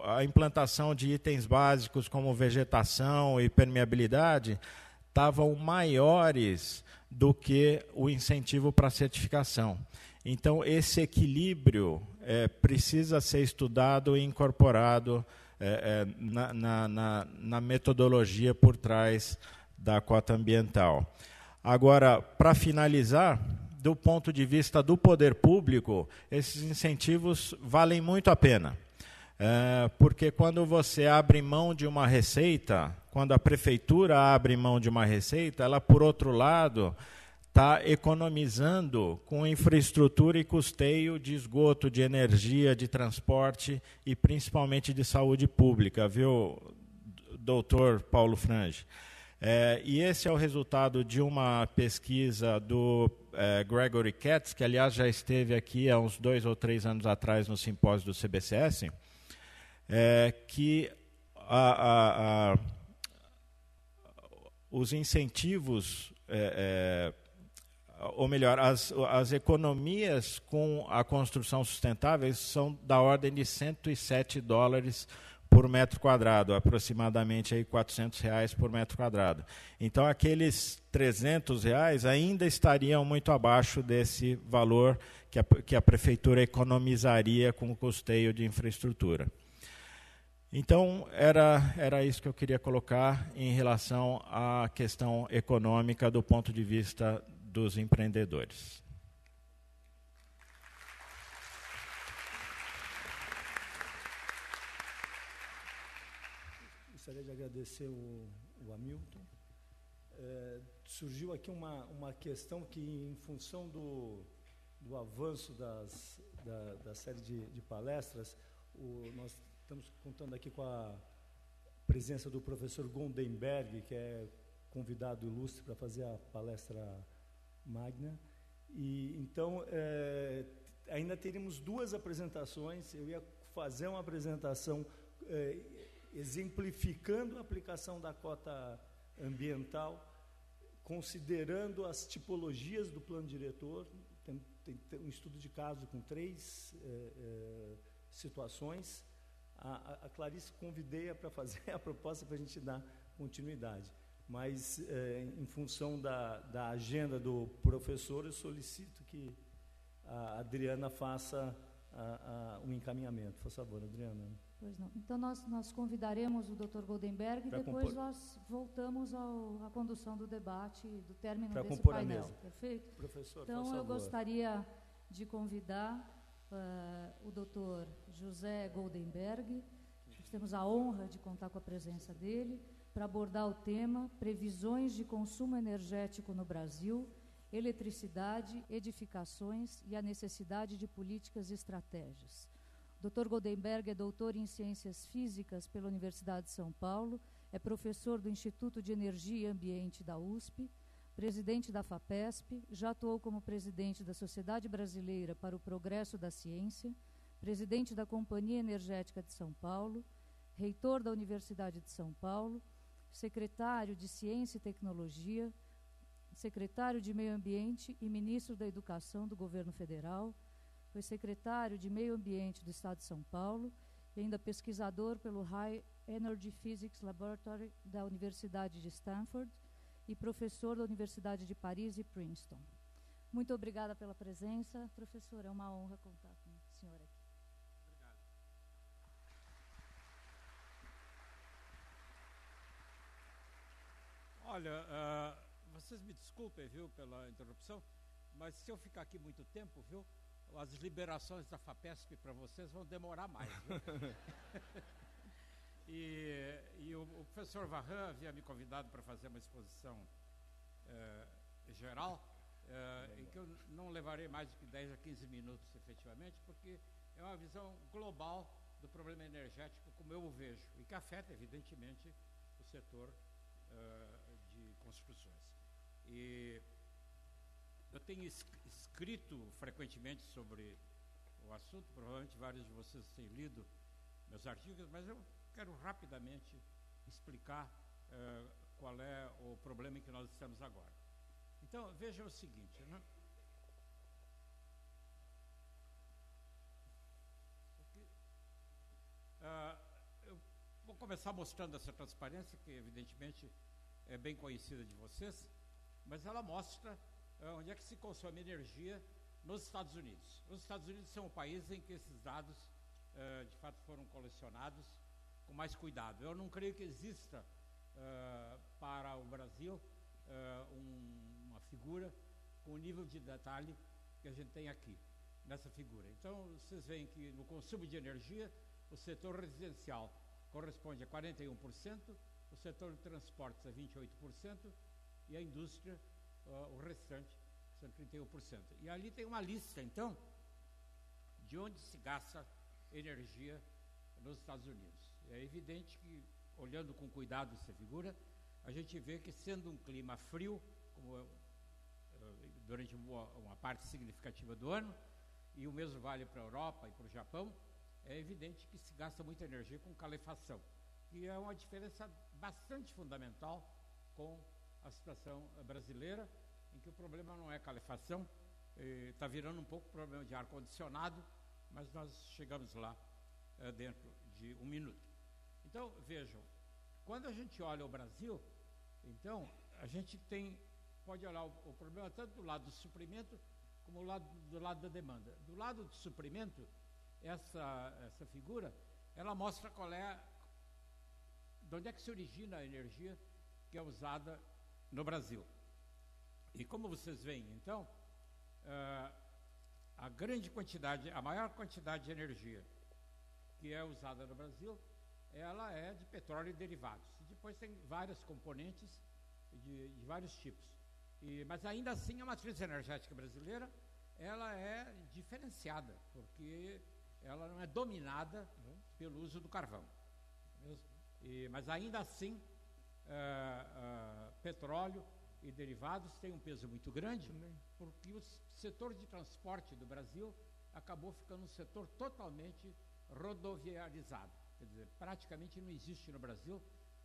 S5: a implantação de itens básicos como vegetação e permeabilidade estavam maiores do que o incentivo para a certificação. Então, esse equilíbrio precisa ser estudado e incorporado na metodologia por trás da cota ambiental. Agora, para finalizar, do ponto de vista do poder público, esses incentivos valem muito a pena. Porque quando você abre mão de uma receita, quando a prefeitura abre mão de uma receita, ela, por outro lado, está economizando com infraestrutura e custeio de esgoto, de energia, de transporte e principalmente de saúde pública, viu, doutor Paulo Frange? E esse é o resultado de uma pesquisa do Gregory Katz, que, aliás, já esteve aqui há uns 2 ou 3 anos atrás no simpósio do CBCS, que os incentivos, ou melhor, as economias com a construção sustentável são da ordem de $107 por metro quadrado, aproximadamente aí R$400 por metro quadrado. Então, aqueles R$300 ainda estariam muito abaixo desse valor que a prefeitura economizaria com o custeio de infraestrutura. Então, era isso que eu queria colocar em relação à questão econômica do ponto de vista dos empreendedores.
S2: Gostaria de agradecer o Hamilton. Surgiu aqui uma questão que, em função do avanço da série de palestras, nós estamos contando aqui com a presença do professor Goldenberg, que é convidado ilustre para fazer a palestra magna. E então ainda teríamos 2 apresentações. Eu ia fazer uma apresentação exemplificando a aplicação da cota ambiental, considerando as tipologias do plano diretor. Tem um estudo de caso com 3 situações. A Clarice convidei-a para fazer a proposta para a gente dar continuidade. Mas, em função da agenda do professor, eu solicito que a Adriana faça um encaminhamento. Por favor, Adriana.
S1: Pois não. Então, nós convidaremos o Dr. Goldenberg e depois nós voltamos à condução do debate, do término desse painel. Perfeito?
S2: Professor,
S1: então, eu gostaria de convidar o Dr. José Goldenberg. Nós temos a honra de contar com a presença dele para abordar o tema Previsões de Consumo Energético no Brasil, Eletricidade, Edificações e a Necessidade de Políticas e Estratégias. Dr. Goldenberg é doutor em Ciências Físicas pela Universidade de São Paulo, é professor do Instituto de Energia e Ambiente da USP, presidente da FAPESP, já atuou como presidente da Sociedade Brasileira para o Progresso da Ciência, presidente da Companhia Energética de São Paulo, reitor da Universidade de São Paulo, secretário de Ciência e Tecnologia, secretário de Meio Ambiente e ministro da Educação do Governo Federal, foi secretário de Meio Ambiente do Estado de São Paulo e ainda pesquisador pelo High Energy Physics Laboratory da Universidade de Stanford e professor da Universidade de Paris e Princeton. Muito obrigada pela presença, professor, é uma honra contar com o senhor aqui.
S6: Obrigado. Olha, vocês me desculpem, viu, pela interrupção, mas se eu ficar aqui muito tempo, viu, as liberações da FAPESP para vocês vão demorar mais, viu? E o professor Varran havia me convidado para fazer uma exposição geral, em que eu não levarei mais do que 10 a 15 minutos, efetivamente, porque é uma visão global do problema energético, como eu o vejo, e que afeta, evidentemente, o setor de construções. E eu tenho escrito frequentemente sobre o assunto, provavelmente vários de vocês têm lido meus artigos, mas eu quero rapidamente explicar qual é o problema em que nós estamos agora. Então, vejam o seguinte, né? Eu vou começar mostrando essa transparência, que evidentemente é bem conhecida de vocês, mas ela mostra onde é que se consome energia nos Estados Unidos. Os Estados Unidos são o país em que esses dados, de fato, foram colecionados com mais cuidado. Eu não creio que exista para o Brasil uma figura com o nível de detalhe que a gente tem aqui, nessa figura. Então, vocês veem que no consumo de energia, o setor residencial corresponde a 41%, o setor de transportes a 28% e a indústria, o restante, são 31%. E ali tem uma lista, então, de onde se gasta energia nos Estados Unidos. É evidente que, olhando com cuidado essa figura, a gente vê que, sendo um clima frio, como durante uma parte significativa do ano, e o mesmo vale para a Europa e para o Japão, é evidente que se gasta muita energia com calefação. E é uma diferença bastante fundamental com a situação brasileira, em que o problema não é calefação, está virando um pouco problema de ar-condicionado, mas nós chegamos lá dentro de um minuto. Então, vejam, quando a gente olha o Brasil, então, a gente pode olhar o problema tanto do lado do suprimento como do lado da demanda. Do lado do suprimento, essa figura, ela mostra de onde é que se origina a energia que é usada no Brasil. E como vocês veem, então, a maior quantidade de energia que é usada no Brasil, ela é de petróleo e derivados. E depois tem várias componentes de vários tipos. Mas ainda assim a matriz energética brasileira, ela é diferenciada, porque ela não é dominada pelo uso do carvão. Mas ainda assim, petróleo e derivados têm um peso muito grande, porque o setor de transporte do Brasil acabou ficando um setor totalmente rodoviarizado. Quer dizer, praticamente não existe no Brasil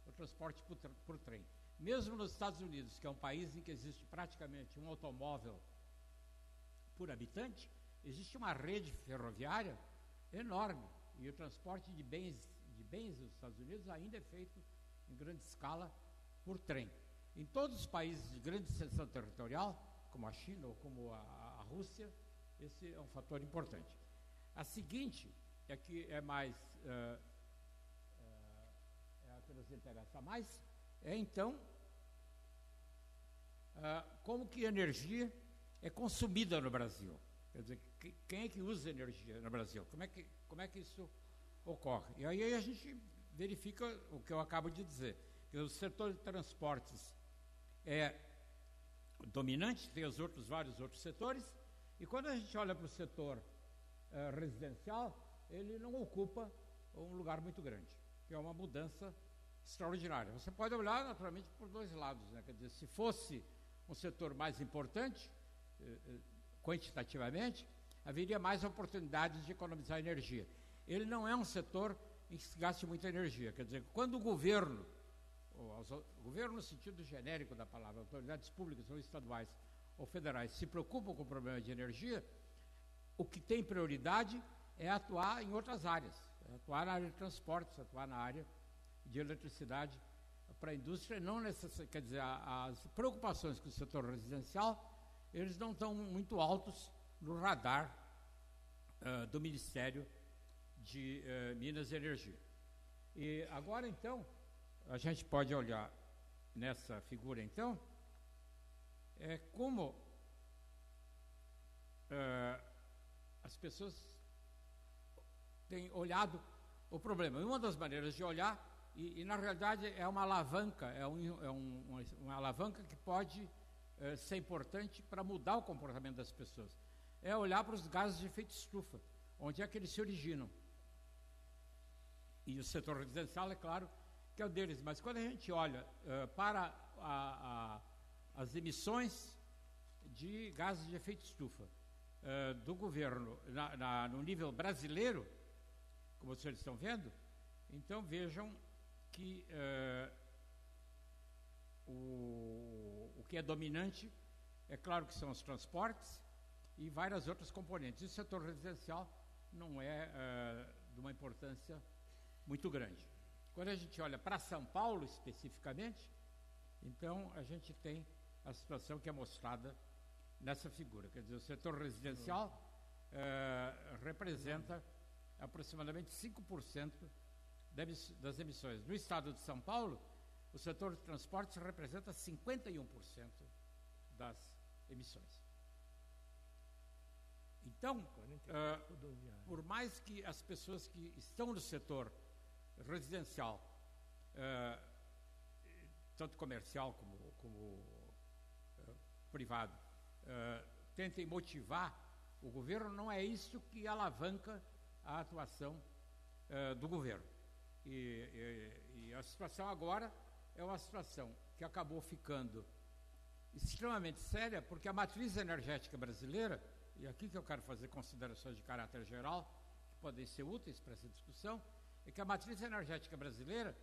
S6: o transporte por trem. Mesmo nos Estados Unidos, que é um país em que existe praticamente um automóvel por habitante, existe uma rede ferroviária enorme, e o transporte de bens nos Estados Unidos ainda é feito em grande escala por trem. Em todos os países de grande extensão territorial, como a China ou como a Rússia, esse é um fator importante. A seguinte é que é mais a que nos interessa mais, então como que a energia é consumida no Brasil. Quer dizer, quem é que usa energia no Brasil? Como é que isso ocorre? E aí a gente verifica o que eu acabo de dizer, que o setor de transportes é dominante, tem vários outros setores, e quando a gente olha para o setor residencial, ele não ocupa um lugar muito grande, que é uma mudança extraordinária. Você pode olhar, naturalmente, por dois lados, né? Quer dizer, se fosse um setor mais importante, quantitativamente, haveria mais oportunidades de economizar energia. Ele não é um setor em que se gaste muita energia. Quer dizer, quando o governo no sentido genérico da palavra, autoridades públicas ou estaduais ou federais, se preocupam com o problema de energia, o que tem prioridade é atuar em outras áreas, atuar na área de transportes, atuar na área de eletricidade para a indústria, não necessariamente, quer dizer, as preocupações com o setor residencial, eles não estão muito altos no radar do Ministério de Minas e Energia. E agora, então, a gente pode olhar nessa figura, então, como as pessoas têm olhado o problema. E uma das maneiras de olhar, e na realidade é uma alavanca, uma alavanca que pode ser importante para mudar o comportamento das pessoas, é olhar para os gases de efeito estufa, onde é que eles se originam. E o setor residencial, é claro, que é o deles, mas quando a gente olha para as emissões de gases de efeito estufa do governo no nível brasileiro, como vocês estão vendo, então vejam que o que é dominante, é claro que são os transportes e várias outras componentes. E o setor residencial não é de uma importância muito grande. Quando a gente olha para São Paulo especificamente, então a gente tem a situação que é mostrada nessa figura. Quer dizer, o setor residencial representa aproximadamente 5% das emissões. No estado de São Paulo, o setor de transportes representa 51% das emissões. Então, por mais que as pessoas que estão no setor residencial, tanto comercial como privado, tentem motivar o governo, não é isso que alavanca a atuação do governo. E a situação agora é uma situação que acabou ficando extremamente séria, porque a matriz energética brasileira, e aqui que eu quero fazer considerações de caráter geral, que podem ser úteis para essa discussão, é que a matriz energética brasileira,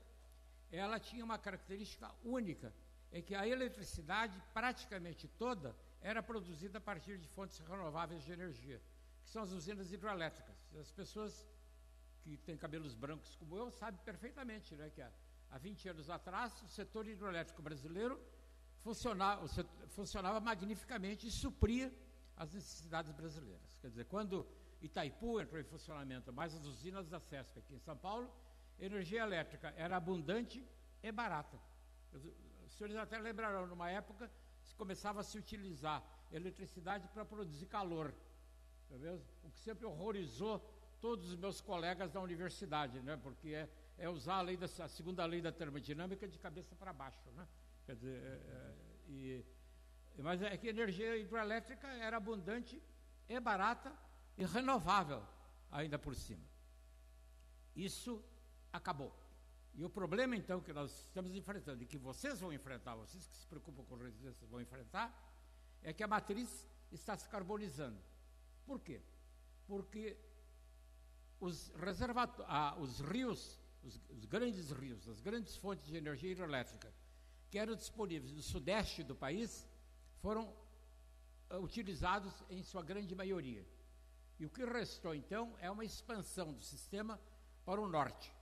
S6: ela tinha uma característica única, é que a eletricidade praticamente toda era produzida a partir de fontes renováveis de energia, que são as usinas hidroelétricas. As pessoas que têm cabelos brancos como eu sabem perfeitamente, né, que há 20 anos atrás o setor hidroelétrico brasileiro funcionava magnificamente e supria as necessidades brasileiras. Quer dizer, quando Itaipu entrou em funcionamento, mais as usinas da CESP aqui em São Paulo, energia elétrica era abundante e barata. Os senhores até lembrarão, numa época, se começava a se utilizar eletricidade para produzir calor, tá vendo? O que sempre horrorizou todos os meus colegas da universidade, né? Porque é usar a segunda lei da termodinâmica de cabeça para baixo, né? Quer dizer, mas é que a energia hidroelétrica era abundante e barata e renovável ainda por cima. Isso acabou. E o problema, então, que nós estamos enfrentando, e que vocês vão enfrentar, vocês que se preocupam com residências vão enfrentar, é que a matriz está se carbonizando. Por quê? Porque os rios, os grandes rios, as grandes fontes de energia hidrelétrica que eram disponíveis no sudeste do país, foram utilizados em sua grande maioria. E o que restou, então, é uma expansão do sistema para o norte.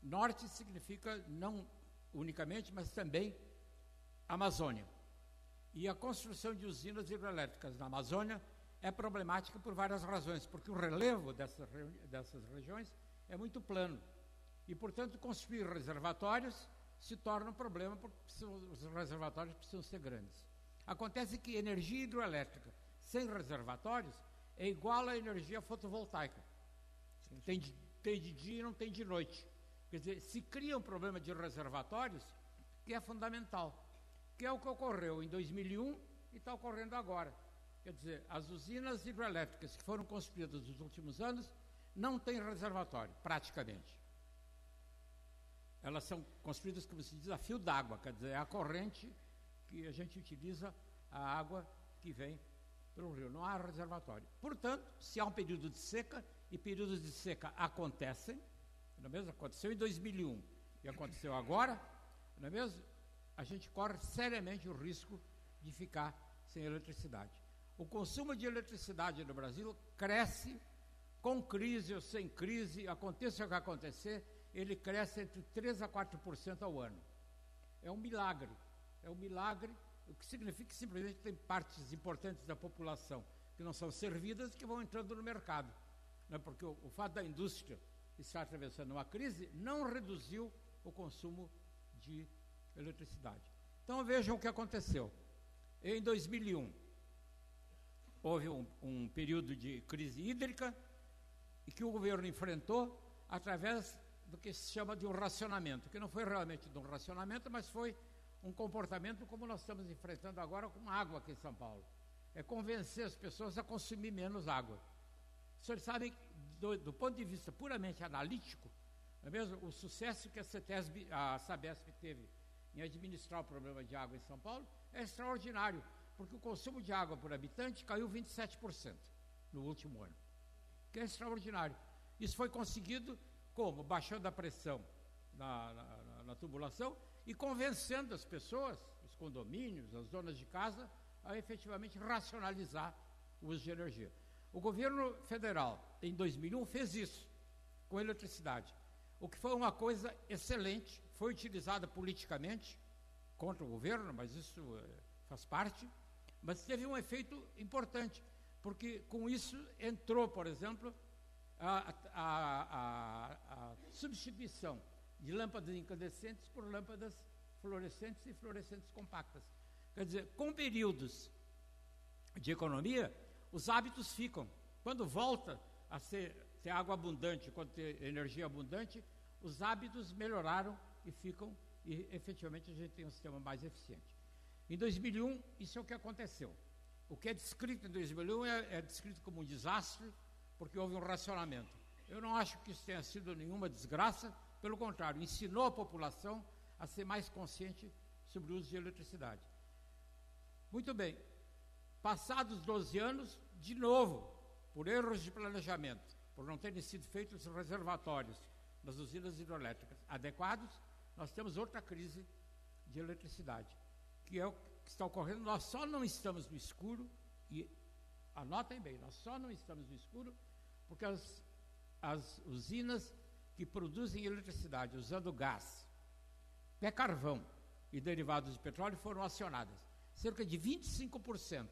S6: Norte significa não unicamente, mas também Amazônia. E a construção de usinas hidrelétricas na Amazônia é problemática por várias razões, porque o relevo dessas regiões é muito plano. E, portanto, construir reservatórios se torna um problema, porque os reservatórios precisam ser grandes. Acontece que energia hidroelétrica sem reservatórios é igual à energia fotovoltaica. Tem de dia e não tem de noite. Quer dizer, se cria um problema de reservatórios que é fundamental, que é o que ocorreu em 2001 e está ocorrendo agora. Quer dizer, as usinas hidroelétricas que foram construídas nos últimos anos não têm reservatório, praticamente. Elas são construídas, como se diz, a fio d'água, quer dizer, é a corrente que a gente utiliza a água que vem pelo rio, não há reservatório. Portanto, se há um período de seca, e períodos de seca acontecem, não é mesmo? Aconteceu em 2001 e aconteceu agora, não é mesmo? A gente corre seriamente o risco de ficar sem eletricidade. O consumo de eletricidade no Brasil cresce com crise ou sem crise, aconteça o que acontecer, ele cresce entre 3% a 4% ao ano. É um milagre, o que significa que simplesmente tem partes importantes da população que não são servidas que vão entrando no mercado. Né? Porque o fato da indústria estar atravessando uma crise não reduziu o consumo de eletricidade. Então vejam o que aconteceu. Em 2001, houve um período de crise hídrica e que o governo enfrentou através do que se chama de um racionamento, que não foi realmente de um racionamento, mas foi um comportamento como nós estamos enfrentando agora com água aqui em São Paulo. É convencer as pessoas a consumir menos água. Os senhores sabem, do ponto de vista puramente analítico, não é mesmo? O sucesso que a Sabesp teve em administrar o problema de água em São Paulo é extraordinário, porque o consumo de água por habitante caiu 27% no último ano, que é extraordinário. Isso foi conseguido como? Baixando a pressão na tubulação e convencendo as pessoas, os condomínios, as donas de casa, a efetivamente racionalizar o uso de energia. O governo federal, em 2001, fez isso com eletricidade, o que foi uma coisa excelente, foi utilizada politicamente contra o governo, mas isso faz parte, mas teve um efeito importante, porque com isso entrou, por exemplo, a substituição de lâmpadas incandescentes por lâmpadas fluorescentes e fluorescentes compactas. Quer dizer, com períodos de economia, os hábitos ficam. Quando volta a ter água abundante, quando ter energia abundante, os hábitos melhoraram e ficam, e efetivamente a gente tem um sistema mais eficiente. Em 2001, isso é o que aconteceu. O que é descrito em 2001 é descrito como um desastre, porque houve um racionamento. Eu não acho que isso tenha sido nenhuma desgraça, pelo contrário, ensinou a população a ser mais consciente sobre o uso de eletricidade. Muito bem, passados 12 anos, de novo, por erros de planejamento, por não terem sido feitos reservatórios nas usinas hidrelétricas adequados, nós temos outra crise de eletricidade, que é o que está ocorrendo. Nós só não estamos no escuro, e anotem bem, nós só não estamos no escuro porque as usinas que produzem eletricidade usando gás, carvão e derivados de petróleo foram acionadas. Cerca de 25%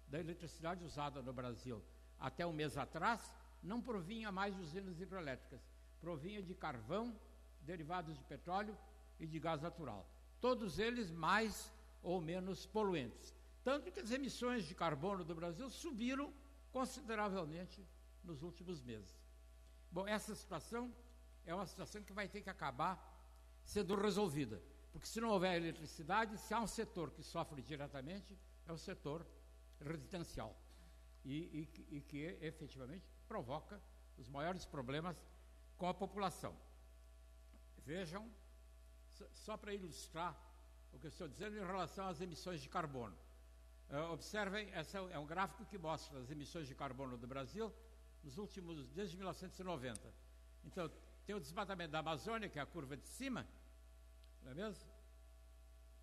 S6: da eletricidade usada no Brasil até um mês atrás não provinha mais de usinas hidrelétricas, provinha de carvão, derivados de petróleo e de gás natural. Todos eles mais ou menos poluentes. Tanto que as emissões de carbono do Brasil subiram consideravelmente nos últimos meses. Bom, essa situação é uma situação que vai ter que acabar sendo resolvida, porque se não houver eletricidade, se há um setor que sofre diretamente, é o setor residencial, e que efetivamente provoca os maiores problemas com a população. Vejam, só para ilustrar o que eu estou dizendo em relação às emissões de carbono. Observem, esse é um gráfico que mostra as emissões de carbono do Brasil desde 1990. Então, tem o desmatamento da Amazônia, que é a curva de cima, não é mesmo?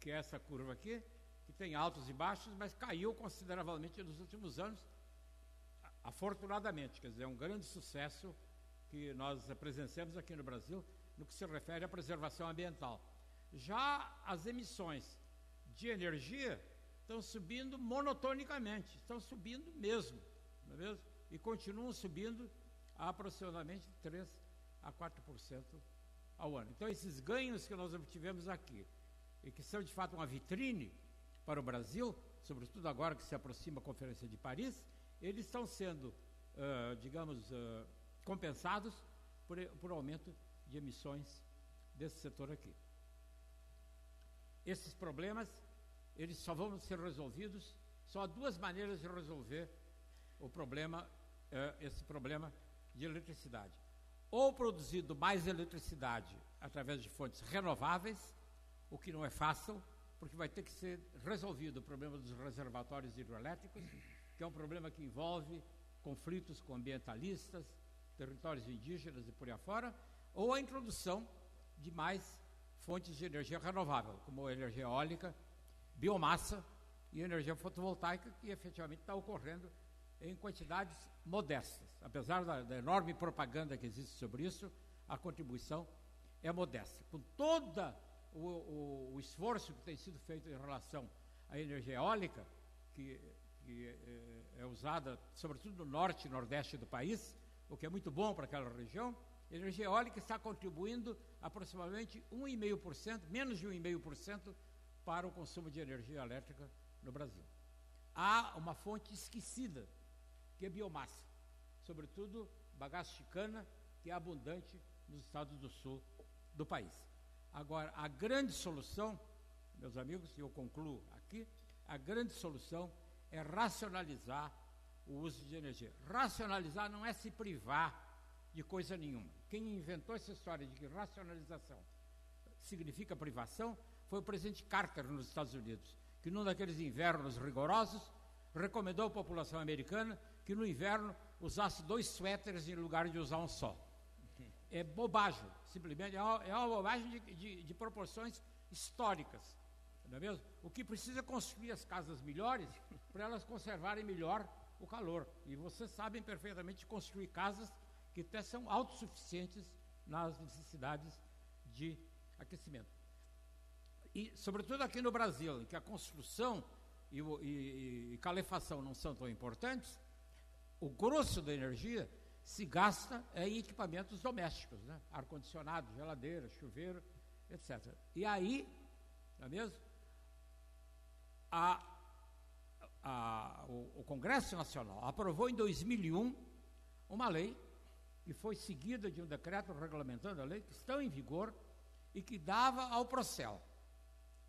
S6: Que é essa curva aqui, que tem altos e baixos, mas caiu consideravelmente nos últimos anos, afortunadamente. Quer dizer, é um grande sucesso que nós presenciamos aqui no Brasil, no que se refere à preservação ambiental. Já as emissões de energia estão subindo monotonicamente, estão subindo mesmo, não é mesmo? E continuam subindo a aproximadamente 3% a 4% ao ano. Então, esses ganhos que nós obtivemos aqui, e que são de fato uma vitrine para o Brasil, sobretudo agora que se aproxima a Conferência de Paris, eles estão sendo, compensados por aumento de emissões desse setor aqui. Esses problemas, eles só vão ser resolvidos, só há duas maneiras de resolver o problema, esse problema de eletricidade. Ou produzindo mais eletricidade através de fontes renováveis, o que não é fácil, porque vai ter que ser resolvido o problema dos reservatórios hidrelétricos, que é um problema que envolve conflitos com ambientalistas, territórios indígenas e por aí afora, ou a introdução de mais fontes de energia renovável, como a energia eólica, biomassa e energia fotovoltaica, que efetivamente está ocorrendo em quantidades modestas. Apesar da enorme propaganda que existe sobre isso, a contribuição é modesta. Com todo o esforço que tem sido feito em relação à energia eólica, que é usada sobretudo no norte e nordeste do país, o que é muito bom para aquela região, a energia eólica está contribuindo aproximadamente 1,5%, menos de 1,5% para o consumo de energia elétrica no Brasil. Há uma fonte esquecida, que é biomassa, sobretudo bagaço de cana, que é abundante nos estados do sul do país. Agora, a grande solução, meus amigos, e eu concluo aqui, a grande solução é racionalizar o uso de energia. Racionalizar não é se privar de coisa nenhuma. Quem inventou essa história de que racionalização significa privação foi o presidente Carter nos Estados Unidos, que num daqueles invernos rigorosos recomendou à população americana que no inverno usasse 2 suéteres em lugar de usar um só. É bobagem, simplesmente é uma bobagem de proporções históricas, não é mesmo? O que precisa é construir as casas melhores para elas conservarem melhor o calor. E vocês sabem perfeitamente construir casas que até são autossuficientes nas necessidades de aquecimento. E, sobretudo aqui no Brasil, em que a construção e calefação não são tão importantes, o grosso da energia se gasta em equipamentos domésticos, né? Ar-condicionado, geladeira, chuveiro, etc. E aí, não é mesmo? O Congresso Nacional aprovou em 2001 uma lei que foi seguida de um decreto regulamentando a lei, que estão em vigor e que dava ao Procel,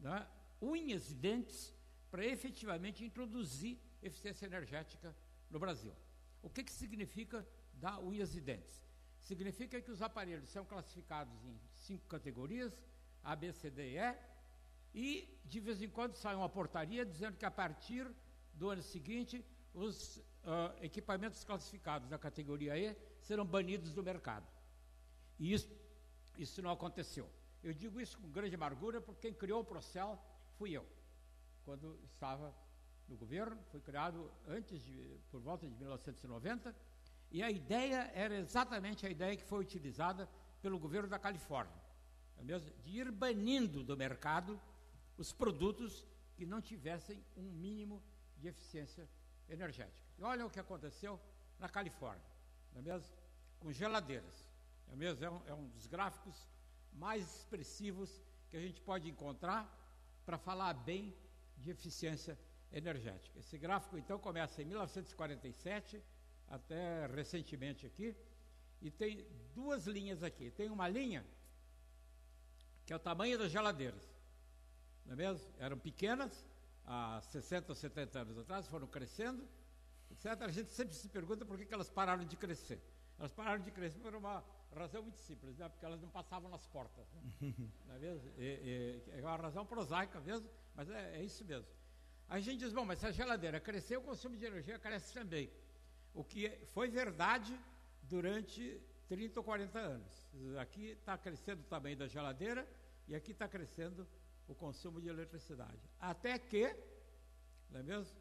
S6: né, unhas e dentes para efetivamente introduzir eficiência energética no Brasil. O que significa dar unhas e dentes? Significa que os aparelhos são classificados em 5 categorias, A, B, C, D e E, e de vez em quando sai uma portaria dizendo que a partir do ano seguinte os equipamentos classificados da categoria E serão banidos do mercado. E isso não aconteceu. Eu digo isso com grande amargura, porque quem criou o Procel fui eu, quando estava no governo. Foi criado por volta de 1990, e a ideia era exatamente a ideia que foi utilizada pelo governo da Califórnia, de ir banindo do mercado os produtos que não tivessem um mínimo de eficiência energética. E olha o que aconteceu na Califórnia, não é mesmo? Com geladeiras, não é mesmo? É um dos gráficos mais expressivos que a gente pode encontrar para falar bem de eficiência energética. Esse gráfico, então, começa em 1947, até recentemente aqui, e tem 2 linhas aqui. Tem uma linha que é o tamanho das geladeiras, não é mesmo? Eram pequenas, há 60 ou 70 anos atrás, foram crescendo, etc. A gente sempre se pergunta por que elas pararam de crescer. Elas pararam de crescer por uma razão muito simples, né? Porque elas não passavam nas portas, né? Não é mesmo? É uma razão prosaica mesmo, mas é isso mesmo. Aí a gente diz, bom, mas se a geladeira crescer, o consumo de energia cresce também. O que foi verdade durante 30 ou 40 anos. Aqui está crescendo o tamanho da geladeira e aqui está crescendo o consumo de eletricidade. Até que, não é mesmo?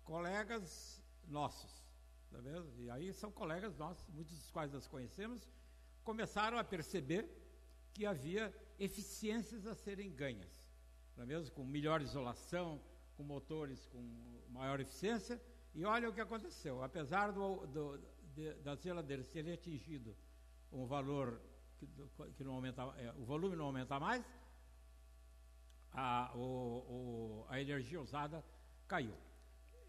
S6: Colegas nossos, não é mesmo? E aí são colegas nossos, muitos dos quais nós conhecemos, começaram a perceber que havia eficiências a serem ganhas, não é mesmo? Com melhor isolação, com motores com maior eficiência. E olha o que aconteceu. Apesar das geladeiras terem atingido um valor que não aumenta, o volume não aumenta mais, a energia usada caiu.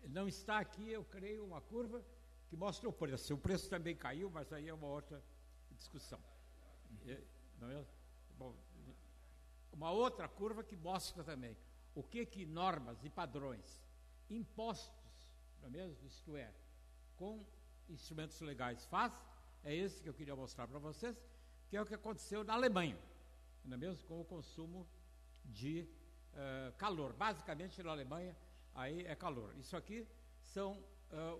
S6: Não está aqui, eu creio, uma curva que mostra o preço. O preço também caiu, mas aí é uma outra discussão. Não é? Bom, uma outra curva que mostra também o que normas e padrões impostos, não é mesmo? Isto é, com instrumentos legais faz, é esse que eu queria mostrar para vocês, que é o que aconteceu na Alemanha, não é mesmo? Com o consumo de calor. Basicamente, na Alemanha, aí é calor. Isso aqui são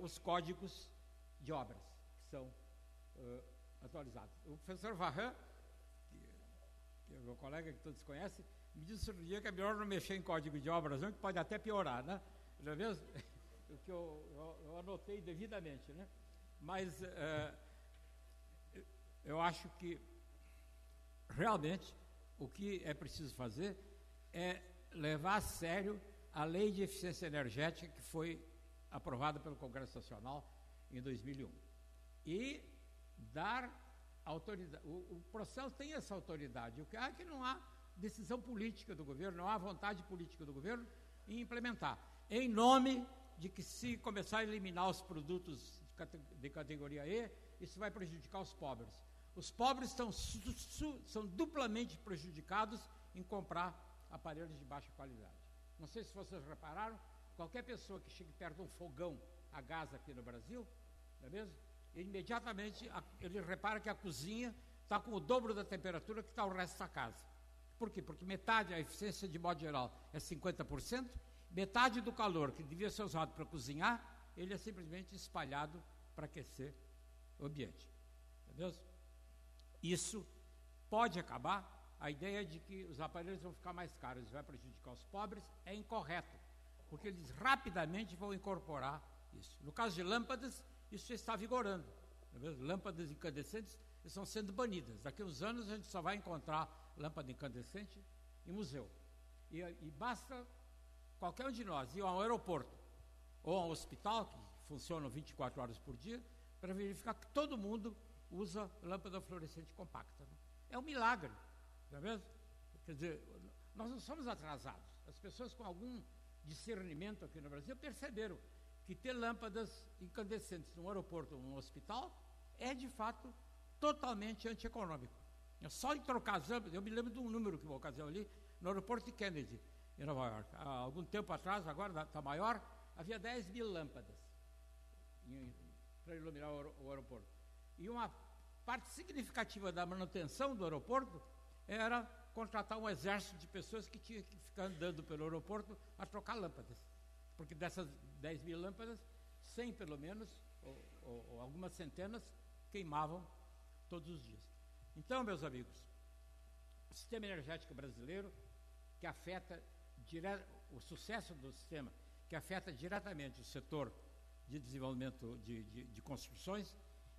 S6: os códigos de obras que são atualizados. O professor Varran, que é meu colega que todos conhecem, me disse outro dia que é melhor não mexer em código de obras, não, que pode até piorar, né? Já mesmo? O que eu anotei devidamente, né? Mas eu acho que realmente o que é preciso fazer é levar a sério a lei de eficiência energética que foi aprovada pelo Congresso Nacional em 2001 e dar autoridade. O processo tem essa autoridade. O que é que não há decisão política do governo, não há vontade política do governo em implementar, em nome de que, se começar a eliminar os produtos de categoria E, isso vai prejudicar os pobres. Os pobres são duplamente prejudicados em comprar aparelhos de baixa qualidade. Não sei se vocês repararam, qualquer pessoa que chegue perto de um fogão a gás aqui no Brasil, não é mesmo? Imediatamente ele repara que a cozinha está com o dobro da temperatura que está o resto da casa. Por quê? Porque metade, a eficiência de modo geral é 50%, metade do calor que devia ser usado para cozinhar, ele é simplesmente espalhado para aquecer o ambiente. Entendeu? Isso pode acabar. A ideia de que os aparelhos vão ficar mais caros e vai prejudicar os pobres é incorreto, porque eles rapidamente vão incorporar isso. No caso de lâmpadas, isso já está vigorando. Lâmpadas incandescentes estão sendo banidas. Daqui a uns anos a gente só vai encontrar lâmpada incandescente em museu. E basta qualquer um de nós ir a um aeroporto ou a um hospital, que funcionam 24 horas por dia, para verificar que todo mundo usa lâmpada fluorescente compacta. Né? É um milagre, não é mesmo? Quer dizer, nós não somos atrasados. As pessoas com algum discernimento aqui no Brasil perceberam que ter lâmpadas incandescentes num aeroporto ou num hospital é, de fato, totalmente antieconômico. É só em trocar as lâmpadas. Eu me lembro de um número que uma ocasião ali, no aeroporto de Kennedy, em Nova York. Há algum tempo atrás, agora está maior, havia 10 mil lâmpadas para iluminar o aeroporto. E uma parte significativa da manutenção do aeroporto era contratar um exército de pessoas que tinha que ficar andando pelo aeroporto a trocar lâmpadas. Porque dessas 10 mil lâmpadas, 100 pelo menos, ou algumas centenas, queimavam todos os dias. Então, meus amigos, o sistema energético brasileiro, que afeta o sucesso do sistema, que afeta diretamente o setor de desenvolvimento de construções,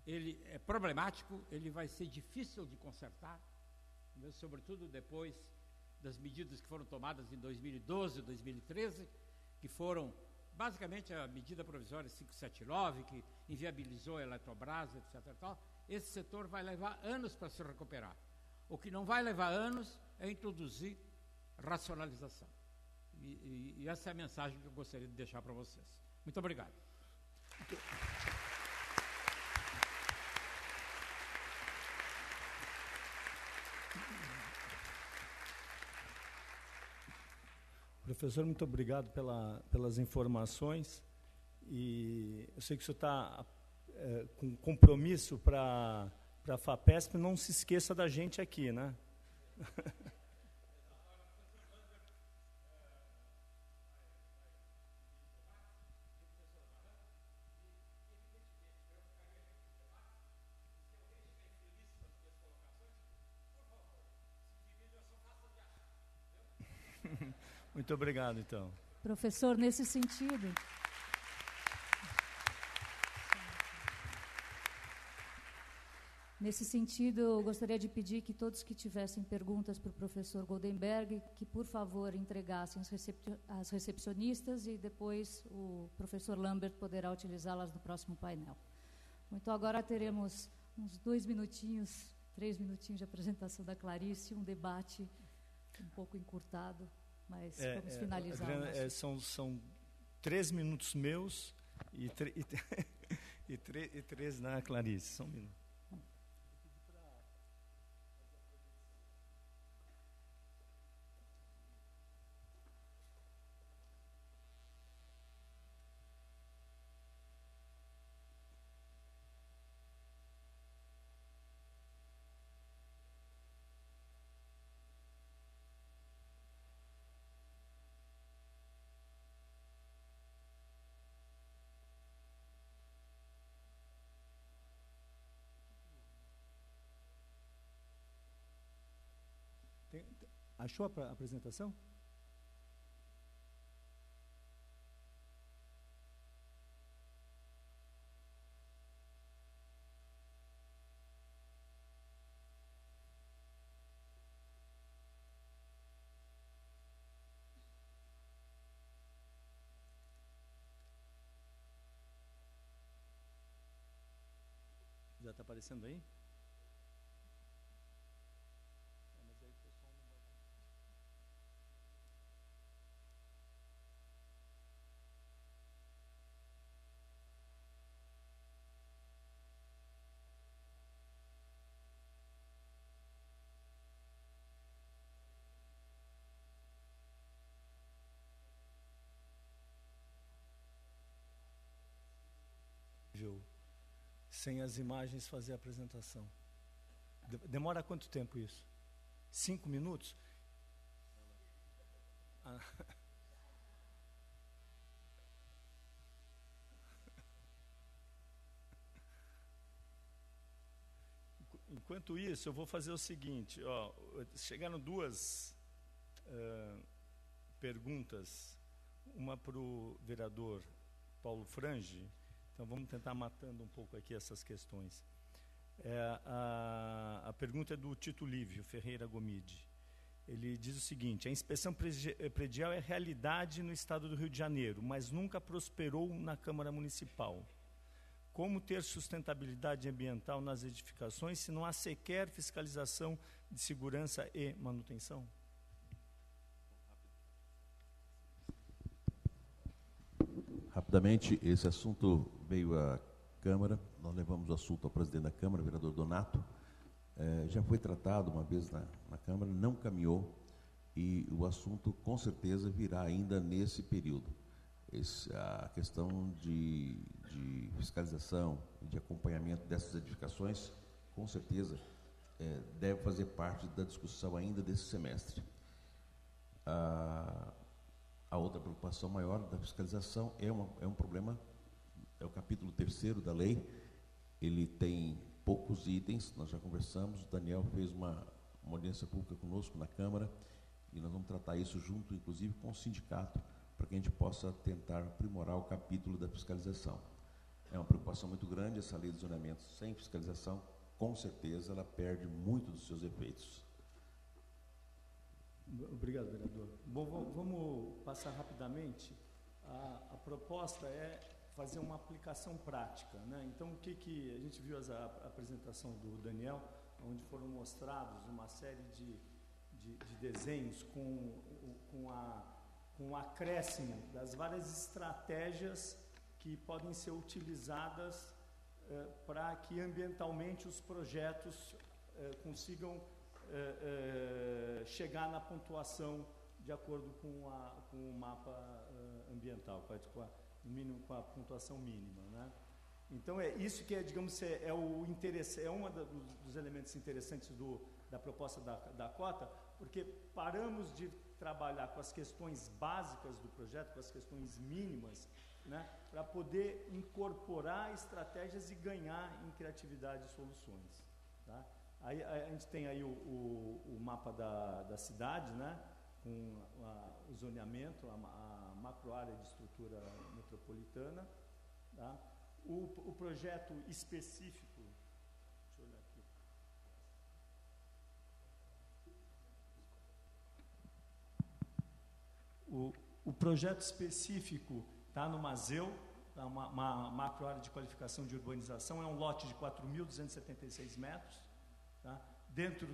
S6: ele é problemático, ele vai ser difícil de consertar, sobretudo depois das medidas que foram tomadas em 2012, 2013, que foram basicamente a medida provisória 579, que inviabilizou a Eletrobras, etc. Tal. Esse setor vai levar anos para se recuperar. O que não vai levar anos é introduzir racionalização. E essa é a mensagem que eu gostaria de deixar para vocês. Muito obrigado.
S2: Professor, muito obrigado pelas informações. E eu sei que o senhor está com compromisso para a FAPESP, não se esqueça da gente aqui, né? Muito obrigado, então.
S1: Professor, nesse sentido... Nesse sentido, eu gostaria de pedir que todos que tivessem perguntas para o professor Goldenberg, que, por favor, entregassem às recepcionistas e depois o professor Lambert poderá utilizá-las no próximo painel. Então, agora teremos uns 2 minutinhos, 3 minutinhos de apresentação da Clarice, um debate um pouco encurtado, mas vamos finalizar.
S2: Adriana, são 3 minutos meus e 3 na Clarice, são minutos. Achou a apresentação? Já está aparecendo aí? Mas aí o pessoal não vai. Sem as imagens fazer a apresentação. Demora quanto tempo isso? 5 minutos? Ah. Enquanto isso, eu vou fazer o seguinte, ó, chegaram duas perguntas, uma para o vereador Paulo Frange. Então, vamos tentar matando um pouco aqui essas questões. A pergunta é do Tito Lívio Ferreira Gomide. Ele diz o seguinte: a inspeção predial é realidade no estado do Rio de Janeiro, mas nunca prosperou na Câmara Municipal. Como ter sustentabilidade ambiental nas edificações se não há sequer fiscalização de segurança e manutenção?
S4: Rapidamente, esse assunto veio à Câmara, nós levamos o assunto ao presidente da Câmara, vereador Donato, já foi tratado uma vez na Câmara, não caminhou, e o assunto com certeza virá ainda nesse período. A questão de fiscalização e de acompanhamento dessas edificações, com certeza, deve fazer parte da discussão ainda desse semestre. A outra preocupação maior da fiscalização é um problema, é o capítulo 3º da lei, ele tem poucos itens, nós já conversamos, o Daniel fez uma audiência pública conosco na Câmara, e nós vamos tratar isso junto, inclusive, com o sindicato, para que a gente possa tentar aprimorar o capítulo da fiscalização. É uma preocupação muito grande, essa lei de zonamento sem fiscalização, com certeza, ela perde muito dos seus efeitos.
S2: Obrigado, vereador. Bom, vamos passar rapidamente. A proposta é fazer uma aplicação prática, né? Então, o que a gente viu a apresentação do Daniel, onde foram mostrados uma série de desenhos com o acréscimo das várias estratégias que podem ser utilizadas para que ambientalmente os projetos consigam chegar na pontuação de acordo com o mapa ambiental, no mínimo com a pontuação mínima, né? Então é isso que digamos, o interesse, é um dos elementos interessantes da proposta da cota, porque paramos de trabalhar com as questões básicas do projeto, com as questões mínimas, né, para poder incorporar estratégias e ganhar em criatividade e soluções, tá? Aí a gente tem aí o mapa da cidade, né, com o zoneamento, a macroárea de estrutura metropolitana, tá? O projeto específico, deixa eu olhar aqui. O projeto específico está no Mazeu, tá, uma macroárea de qualificação de urbanização, é um lote de 4.276 metros. Tá? Dentro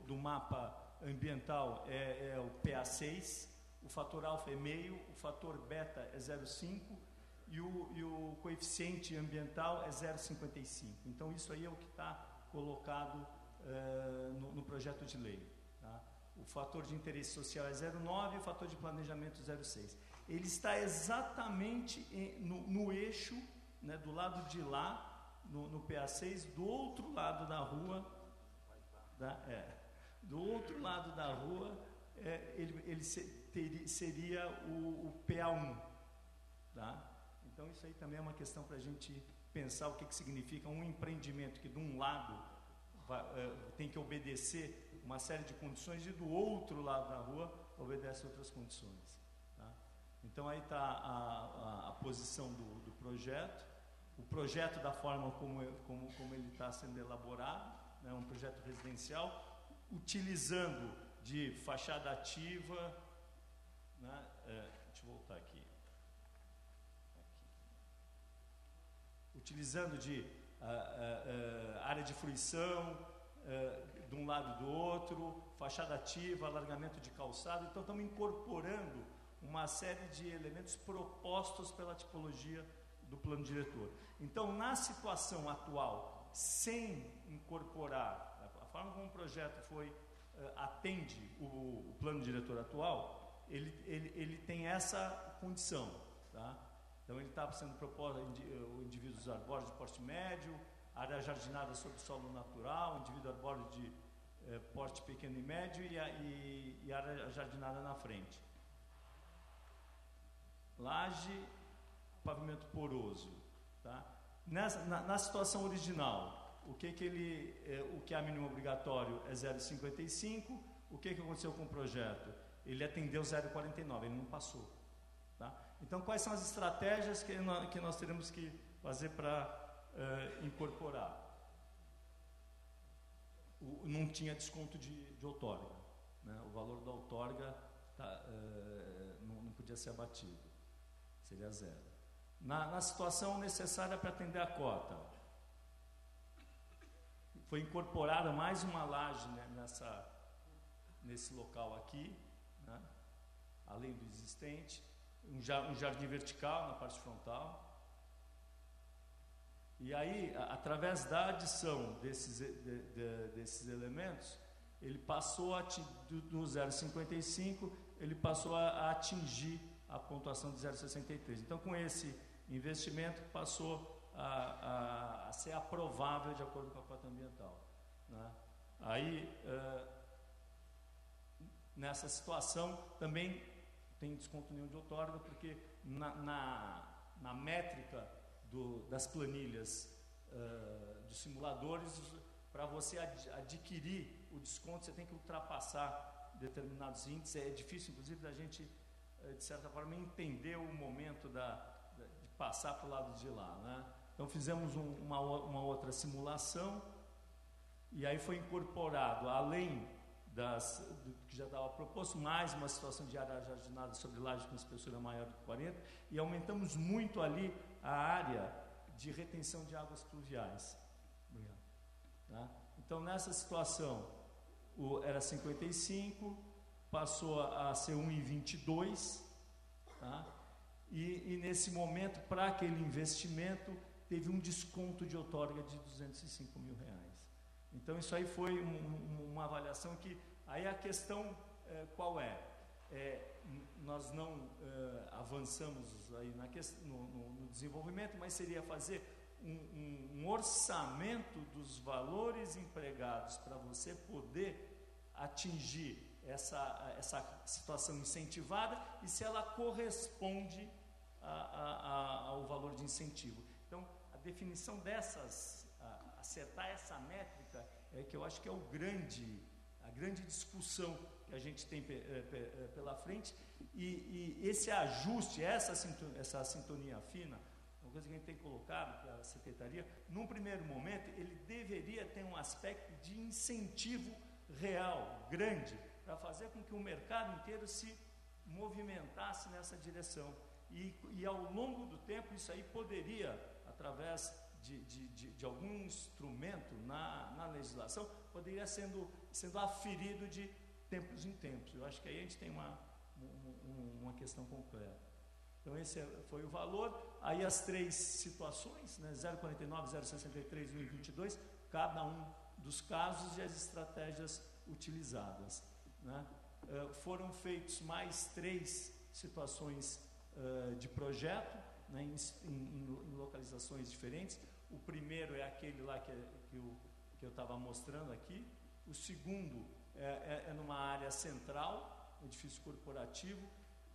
S2: do mapa ambiental é o PA6, o fator alfa é meio, o fator beta é 0,5 e o coeficiente ambiental é 0,55. Então, isso aí é o que está colocado no projeto de lei. Tá? O fator de interesse social é 0,9 e o fator de planejamento 0,6. Ele está exatamente no eixo, né, do lado de lá, no PA6, do outro lado da rua. Do outro lado da rua, ele seria o PA1. Tá? Então, isso aí também é uma questão para a gente pensar o que significa um empreendimento que, de um lado, tem que obedecer uma série de condições, e do outro lado da rua obedece outras condições. Tá? Então aí está a posição do projeto, o projeto da forma como ele está sendo elaborado, né, um projeto residencial, utilizando de fachada ativa, né, deixa eu voltar aqui. Utilizando de área de fruição de um lado e do outro, fachada ativa, alargamento de calçado. Então estamos incorporando uma série de elementos propostos pela tipologia do plano diretor. Então, na situação atual, sem incorporar, a forma como o projeto atende o plano diretor atual, ele tem essa condição, tá? Então ele está sendo proposto indivíduos arbóreos de porte médio, área jardinada sob solo natural, indivíduo arbóreo de porte pequeno e médio, e área jardinada na frente. Laje, pavimento poroso, tá? Na situação original, o que é a mínimo obrigatório é 0,55. O que aconteceu com o projeto? Ele atendeu 0,49, ele não passou, tá? Então, quais são as estratégias que nós teremos que fazer para incorporar? Não tinha desconto de outorga, né? O valor da outorga não podia ser abatido, seria zero. Na situação necessária para atender a cota, foi incorporada mais uma laje, né, nesse local aqui, né, além do existente, um jardim vertical na parte frontal. E aí, através da adição desses elementos, ele passou do 0,55, ele passou a atingir a pontuação de 0,63. Então, com esse investimento, passou a ser aprovável de acordo com a cota ambiental, né? Aí, nessa situação, também tem desconto nenhum de outorga, porque na métrica das planilhas dos simuladores, para você adquirir o desconto, você tem que ultrapassar determinados índices. É difícil, inclusive, da gente, de certa forma, entender o momento de passar para o lado de lá, né? Então fizemos uma outra simulação, e aí foi incorporado, além do que já estava proposto, mais uma situação de área jardinada sobre laje com espessura maior de 40, e aumentamos muito ali a área de retenção de águas pluviais. Obrigado. Tá? Então, nessa situação, era 55, passou a ser 1,22, tá? E nesse momento, para aquele investimento, teve um desconto de outorga de R$205 mil. Então, isso aí foi uma avaliação que... Aí a questão qual é? Nós não avançamos aí no desenvolvimento, mas seria fazer um orçamento dos valores empregados para você poder atingir essa situação incentivada e se ela corresponde ao valor de incentivo. Então, a definição acertar essa métrica que eu acho que é a grande discussão que a gente tem pela frente, e esse ajuste, essa sintonia fina, uma coisa que a gente tem colocado para a Secretaria, num primeiro momento, ele deveria ter um aspecto de incentivo real, grande, para fazer com que o mercado inteiro se movimentasse nessa direção. E ao longo do tempo, isso aí poderia, através de algum instrumento na legislação, poderia sendo aferido de tempos em tempos. Eu acho que aí a gente tem uma questão completa. Então esse foi o valor. Aí as três situações, né, 0,49, 0,63 e 1,22, cada um dos casos e as estratégias utilizadas, né? Foram feitos mais 3 situações de projeto, né, em localizações diferentes. O primeiro é aquele lá que eu estava mostrando aqui. O segundo é numa área central, um edifício corporativo,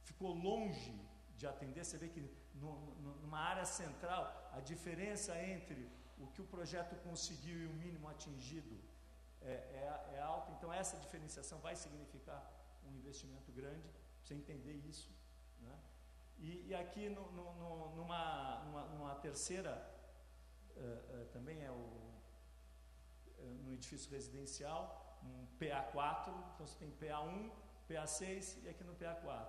S2: ficou longe de atender. Você vê que numa área central, a diferença entre o que o projeto conseguiu e o mínimo atingido é alta, então essa diferenciação vai significar um investimento grande, para você entender isso, né? E aqui numa terceira, também no edifício residencial, um PA4, então você tem PA1, PA6 e aqui no PA4.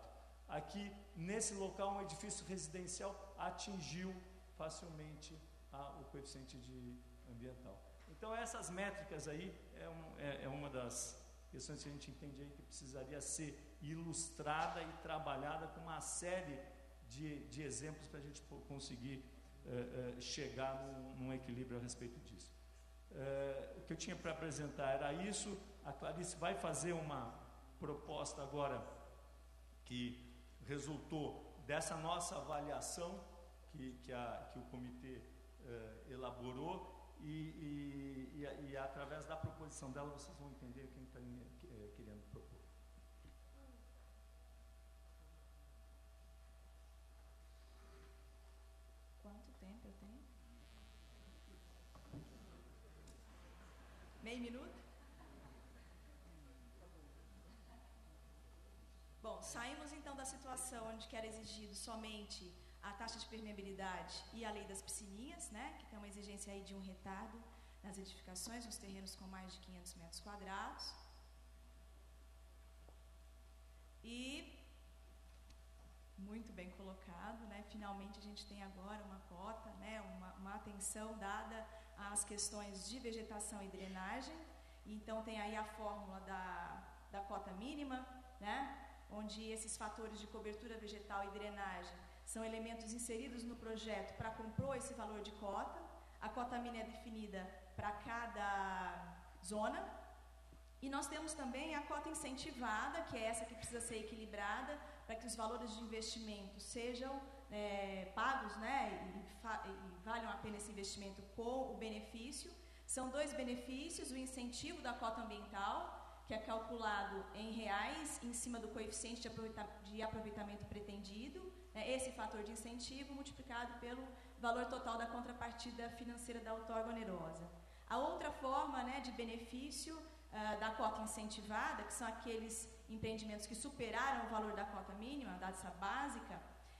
S2: Aqui, nesse local, um edifício residencial atingiu facilmente o coeficiente ambiental. Então, essas métricas aí é uma das questões que a gente entende aí que precisaria ser ilustrada e trabalhada com uma série de exemplos para a gente conseguir chegar num equilíbrio a respeito disso. O que eu tinha para apresentar era isso. A Clarice vai fazer uma proposta agora que resultou dessa nossa avaliação que o comitê elaborou e através da proposição dela vocês vão entender o que a gente está querendo propor.
S7: Quanto tempo eu tenho? Meio minuto? Bom, saímos então da situação onde que era exigido somente a taxa de permeabilidade e a lei das piscininhas, né, que tem uma exigência aí de um retardo nas edificações, nos terrenos com mais de 500 metros quadrados. E, muito bem colocado, né, finalmente a gente tem agora uma cota, né, uma atenção dada às questões de vegetação e drenagem. Então tem aí a fórmula da cota mínima, né, onde esses fatores de cobertura vegetal e drenagem são elementos inseridos no projeto para compor esse valor de cota. A cota mínima é definida para cada zona. E nós temos também a cota incentivada, que é essa que precisa ser equilibrada para que os valores de investimento sejam pagos, né, e valham a pena esse investimento com o benefício. São dois benefícios: o incentivo da cota ambiental, que é calculado em reais em cima do coeficiente de aproveitamento pretendido, né, esse fator de incentivo multiplicado pelo valor total da contrapartida financeira da outorga onerosa. A outra forma, né, de benefício da cota incentivada, que são aqueles empreendimentos que superaram o valor da cota mínima, da taxa básica,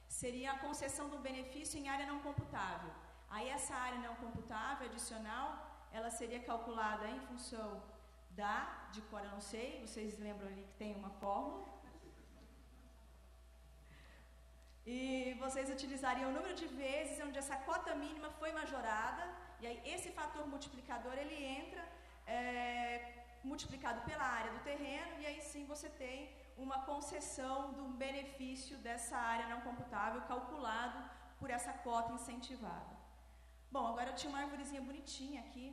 S7: seria a concessão do benefício em área não computável. Aí essa área não computável adicional, ela seria calculada em função de cor eu não sei, vocês lembram ali que tem uma fórmula. E vocês utilizariam o número de vezes onde essa cota mínima foi majorada, e aí esse fator multiplicador ele entra multiplicado pela área do terreno, e aí sim você tem uma concessão do benefício dessa área não computável calculado por essa cota incentivada. Bom, agora eu tinha uma arvorezinha bonitinha aqui.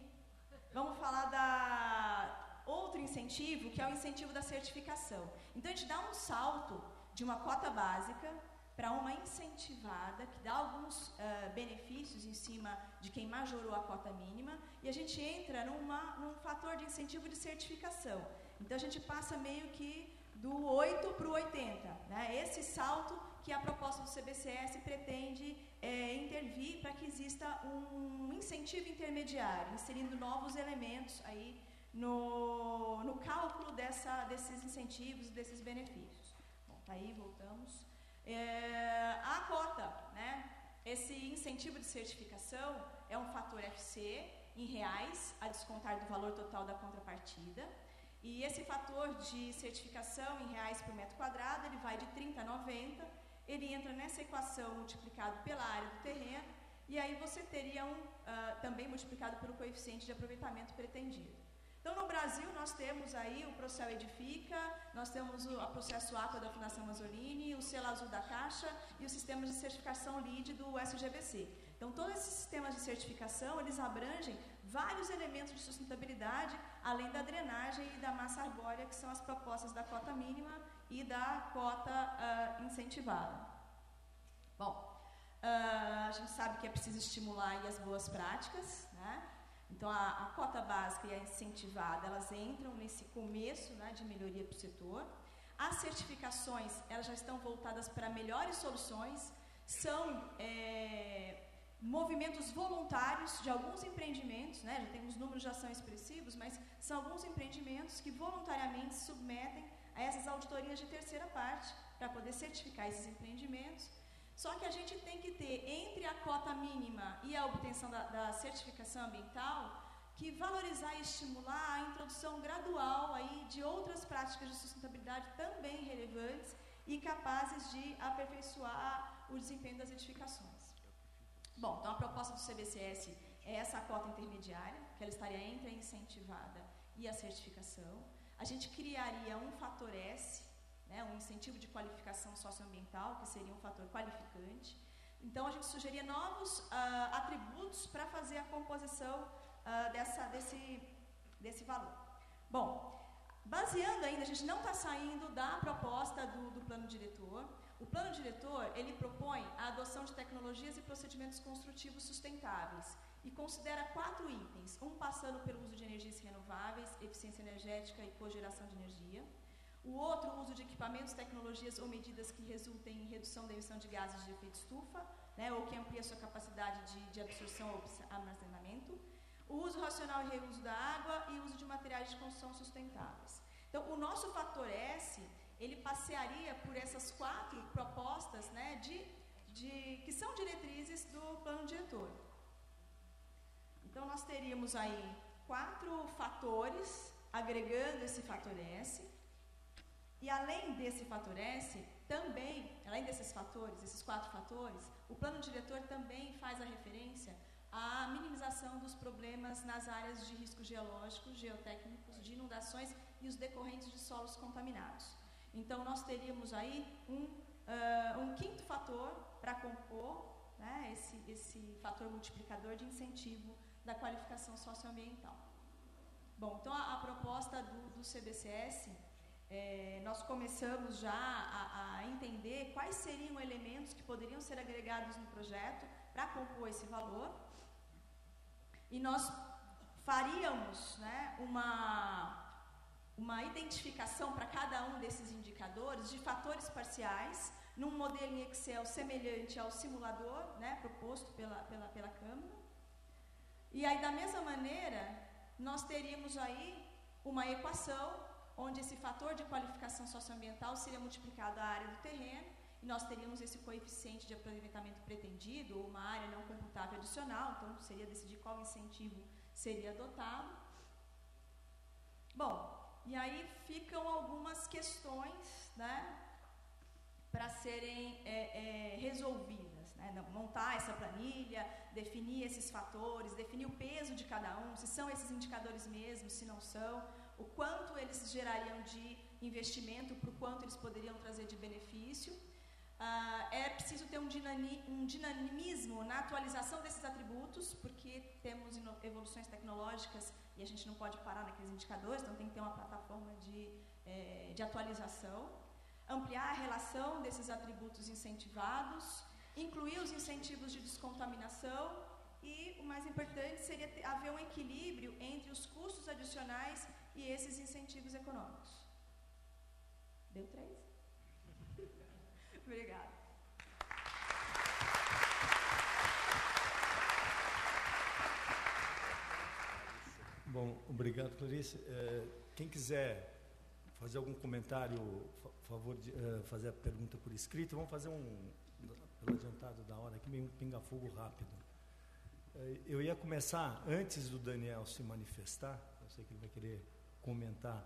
S7: Vamos falar outro incentivo, que é o incentivo da certificação. Então, a gente dá um salto de uma cota básica para uma incentivada, que dá alguns benefícios em cima de quem majorou a cota mínima, e a gente entra num fator de incentivo de certificação. Então, a gente passa meio que do 8 para o 80. Né? Esse salto que a proposta do CBCS pretende intervir para que exista um incentivo intermediário, inserindo novos elementos aí no cálculo desses incentivos e desses benefícios. Bom, tá aí, voltamos. A cota, né? Esse incentivo de certificação é um fator FC em reais, a descontar do valor total da contrapartida. E esse fator de certificação em reais por metro quadrado, ele vai de 30 a 90, ele entra nessa equação multiplicado pela área do terreno, e aí você teria também multiplicado pelo coeficiente de aproveitamento pretendido. Então, no Brasil, nós temos aí o Procel Edifica, nós temos o processo Aqua da Fundação Mazzolini, o selo azul da Caixa e os sistemas de certificação LEED do SGBC. Então, todos esses sistemas de certificação, eles abrangem vários elementos de sustentabilidade, além da drenagem e da massa arbórea, que são as propostas da cota mínima e da cota incentivada. Bom, a gente sabe que é preciso estimular aí as boas práticas, né? Então, a cota básica e a incentivada, elas entram nesse começo, né, de melhoria para o setor. As certificações, elas já estão voltadas para melhores soluções, são movimentos voluntários de alguns empreendimentos, né, já tem os números já são expressivos, mas são alguns empreendimentos que voluntariamente se submetem a essas auditorias de terceira parte para poder certificar esses empreendimentos. Só que a gente tem que ter, entre a cota mínima e a obtenção da certificação ambiental, que valorizar e estimular a introdução gradual aí de outras práticas de sustentabilidade também relevantes e capazes de aperfeiçoar o desempenho das edificações. Bom, então a proposta do CBCS é essa cota intermediária, que ela estaria entre a incentivada e a certificação. A gente criaria um fator S, né, um incentivo de qualificação socioambiental, que seria um fator qualificante. Então, a gente sugeria novos atributos para fazer a composição desse valor. Bom, baseando ainda, a gente não está saindo da proposta do plano diretor. O plano diretor, ele propõe a adoção de tecnologias e procedimentos construtivos sustentáveis e considera 4 itens, um passando pelo uso de energias renováveis, eficiência energética e cogeração de energia. O outro, o uso de equipamentos, tecnologias ou medidas que resultem em redução da emissão de gases de efeito estufa, né, ou que ampliem a sua capacidade de absorção ou armazenamento. O uso racional e reuso da água e o uso de materiais de construção sustentáveis. Então, o nosso fator S, ele passearia por essas 4 propostas, né, que são diretrizes do plano diretor. Então, nós teríamos aí 4 fatores, agregando esse fator S. E além desse fator S, também, além desses fatores, esses 4 fatores, o plano diretor também faz a referência à minimização dos problemas nas áreas de riscos geológicos, geotécnicos, de inundações e os decorrentes de solos contaminados. Então, nós teríamos aí um 5º fator para compor, né, esse fator multiplicador de incentivo da qualificação socioambiental. Bom, então a proposta do CBCS, nós começamos já a entender quais seriam elementos que poderiam ser agregados no projeto para compor esse valor. E nós faríamos, né, uma identificação para cada um desses indicadores de fatores parciais, num modelo em Excel semelhante ao simulador, né, proposto pela Câmara. E aí, da mesma maneira, nós teríamos aí uma equação onde esse fator de qualificação socioambiental seria multiplicado à área do terreno, e nós teríamos esse coeficiente de aproveitamento pretendido, ou uma área não computável adicional, então seria decidir qual incentivo seria adotado. Bom, e aí ficam algumas questões, né, para serem resolvidas, né? Montar essa planilha, definir esses fatores, definir o peso de cada um, se são esses indicadores mesmos, se não são, o quanto eles gerariam de investimento, para o quanto eles poderiam trazer de benefício. É preciso ter um dinamismo na atualização desses atributos, porque temos evoluções tecnológicas e a gente não pode parar naqueles indicadores, então tem que ter uma plataforma de atualização. Ampliar a relação desses atributos incentivados, incluir os incentivos de descontaminação e, o mais importante, seria haver um equilíbrio entre os custos adicionais e esses incentivos econômicos. Deu 3? Obrigada.
S2: Bom, obrigado, Clarice. Quem quiser fazer algum comentário, por favor, de fazer a pergunta por escrito. Vamos fazer pelo adiantado da hora aqui, meio um pinga-fogo rápido. Eu ia começar, antes do Daniel se manifestar, eu sei que ele vai querer comentar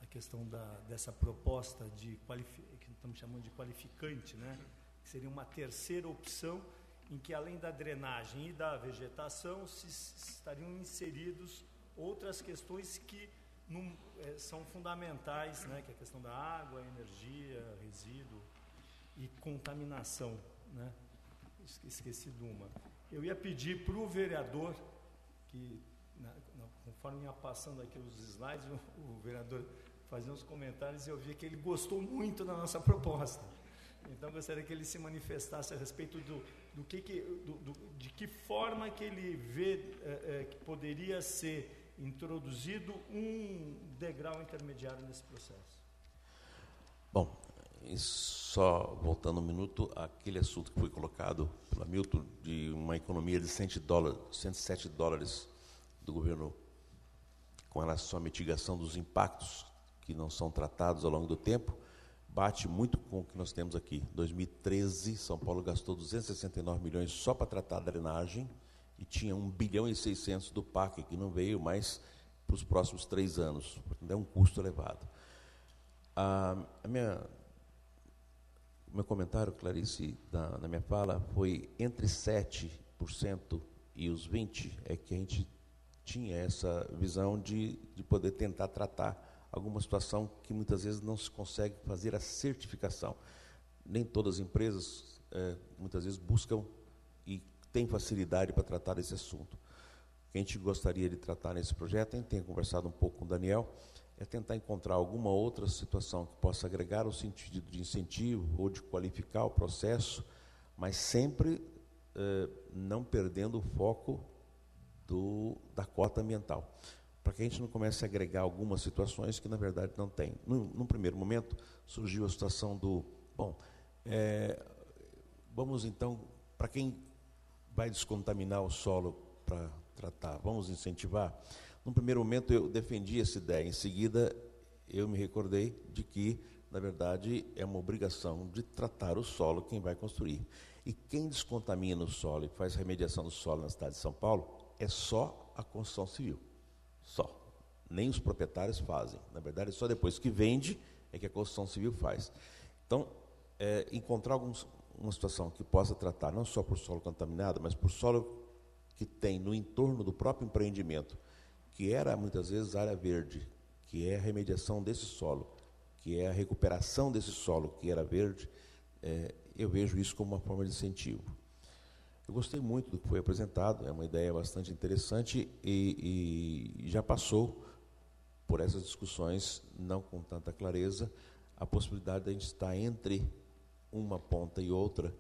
S2: a questão dessa proposta que estamos chamando de qualificante, né? Que seria uma terceira opção em que, além da drenagem e da vegetação, estariam inseridos outras questões que são fundamentais, né? Que é a questão da água, energia, resíduo e contaminação, né? Esqueci de uma. Eu ia pedir para o vereador, que conforme ia passando aqui os slides, o vereador fazia uns comentários e eu vi que ele gostou muito da nossa proposta. Então, gostaria que ele se manifestasse a respeito de que forma que ele vê que poderia ser introduzido um degrau intermediário nesse processo.
S8: Bom,
S4: E só voltando um minuto, aquele assunto que foi colocado pelo Hamilton, de uma economia de $107 do governo com relação à mitigação dos impactos que não são tratados ao longo do tempo, bate muito com o que nós temos aqui. Em 2013, São Paulo gastou 269 milhões só para tratar a drenagem e tinha 1,6 bilhão do PAC, que não veio mais para os próximos 3 anos. É um custo elevado. O meu comentário, Clarice, na minha fala, foi entre 7% e os 20%, é que a gente tinha essa visão de poder tentar tratar alguma situação que muitas vezes não se consegue fazer a certificação. Nem todas as empresas, muitas vezes, buscam e têm facilidade para tratar desse assunto. O que a gente gostaria de tratar nesse projeto, a gente tem conversado um pouco com o Daniel, é tentar encontrar alguma outra situação que possa agregar o sentido de incentivo ou de qualificar o processo, mas sempre não perdendo o foco da cota ambiental, para que a gente não comece a agregar algumas situações que, na verdade, não tem. Num primeiro momento, surgiu a situação do, vamos, então, para quem vai descontaminar o solo para tratar, vamos incentivar? Num primeiro momento, eu defendi essa ideia. Em seguida, eu me recordei de que, na verdade, é uma obrigação de tratar o solo quem vai construir. E quem descontamina o solo e faz remediação do solo na cidade de São Paulo é só a construção civil. Só. Nem os proprietários fazem. Na verdade, só depois que vende é que a construção civil faz. Então, encontrar uma situação que possa tratar não só por solo contaminado, mas por solo que tem no entorno do próprio empreendimento, que era, muitas vezes, área verde, que é a remediação desse solo, que é a recuperação desse solo que era verde, eu vejo isso como uma forma de incentivo. Eu gostei muito do que foi apresentado, é uma ideia bastante interessante e já passou por essas discussões, não com tanta clareza, a possibilidade de a gente estar entre uma ponta e outra,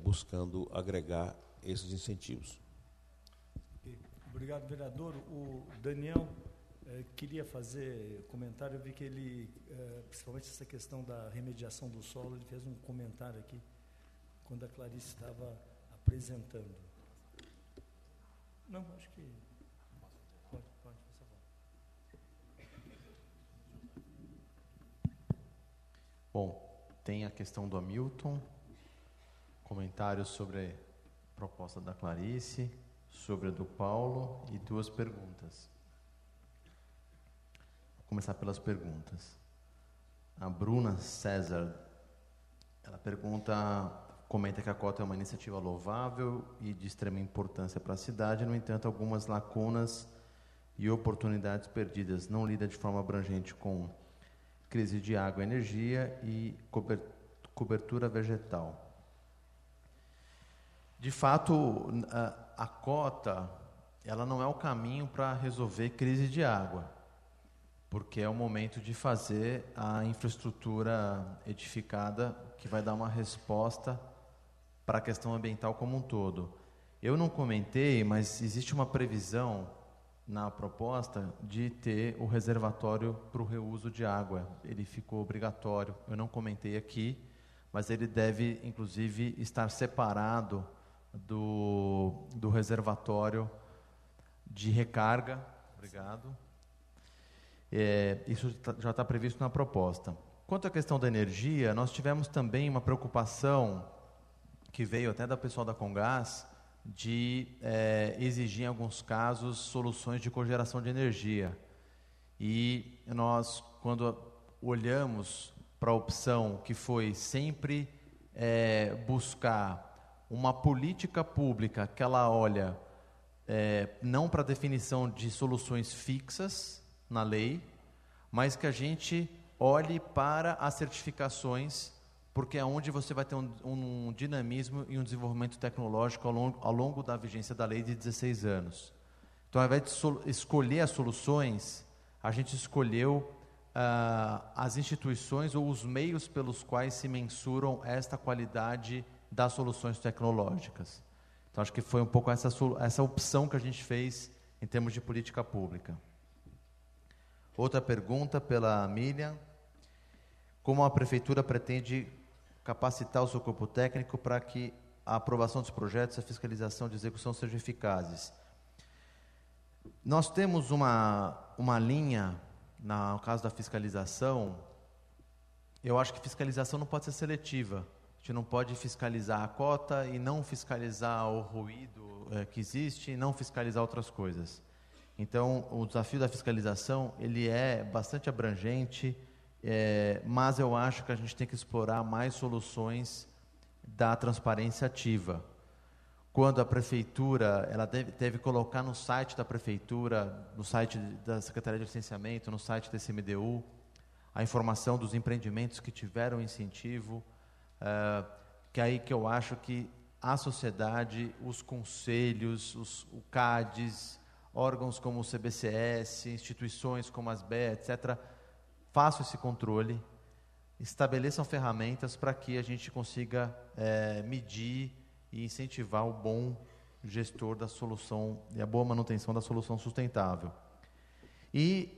S4: buscando agregar esses incentivos.
S2: Obrigado, vereador. O Daniel queria fazer comentário, eu vi que ele, principalmente essa questão da remediação do solo, ele fez um comentário aqui, quando a Clarice estava apresentando. Não, acho que... Pode, por favor.
S3: Bom, tem a questão do Hamilton, comentários sobre a proposta da Clarice, sobre a do Paulo e 2 perguntas. Vou começar pelas perguntas. A Bruna César, ela comenta que a cota é uma iniciativa louvável e de extrema importância para a cidade, no entanto, algumas lacunas e oportunidades perdidas. Não lida de forma abrangente com crise de água, energia e cobertura vegetal. De fato, a cota, ela não é o caminho para resolver crise de água, porque é o momento de fazer a infraestrutura edificada que vai dar uma resposta para a questão ambiental como um todo. Eu não comentei, mas existe uma previsão na proposta de ter o reservatório para o reuso de água. Ele ficou obrigatório. Eu não comentei aqui, mas ele deve, inclusive, estar separado do reservatório de recarga. Obrigado. Isso já está previsto na proposta. Quanto à questão da energia, nós tivemos também uma preocupação que veio até da pessoal da Comgás de exigir, em alguns casos, soluções de cogeração de energia. E nós, quando olhamos para a opção que foi sempre buscar uma política pública que ela olha não para a definição de soluções fixas na lei, mas que a gente olhe para as certificações, porque é onde você vai ter um dinamismo e um desenvolvimento tecnológico ao longo da vigência da lei de 16 anos. Então, ao invés de escolher as soluções, a gente escolheu as instituições ou os meios pelos quais se mensuram esta qualidade das soluções tecnológicas. Então, acho que foi um pouco essa opção que a gente fez em termos de política pública. Outra pergunta pela Miriam.
S8: como a Prefeitura pretende capacitar o seu corpo técnico para que a aprovação dos projetos e a fiscalização de execução sejam eficazes. Nós temos uma linha, no caso da fiscalização. Eu acho que fiscalização não pode ser seletiva. A gente não pode fiscalizar a cota e não fiscalizar o ruído que existe e não fiscalizar outras coisas. Então, o desafio da fiscalização, ele é bastante abrangente, mas eu acho que a gente tem que explorar mais soluções da transparência ativa. Quando a Prefeitura, ela deve colocar no site da Prefeitura, no site da Secretaria de Licenciamento, no site da ICMDU, a informação dos empreendimentos que tiveram incentivo, que é aí que eu acho que a sociedade, os conselhos, o CADES, órgãos como o CBCS, instituições como as BE, etc., façam esse controle, estabeleçam ferramentas para que a gente consiga medir e incentivar o bom gestor da solução e a boa manutenção da solução sustentável. E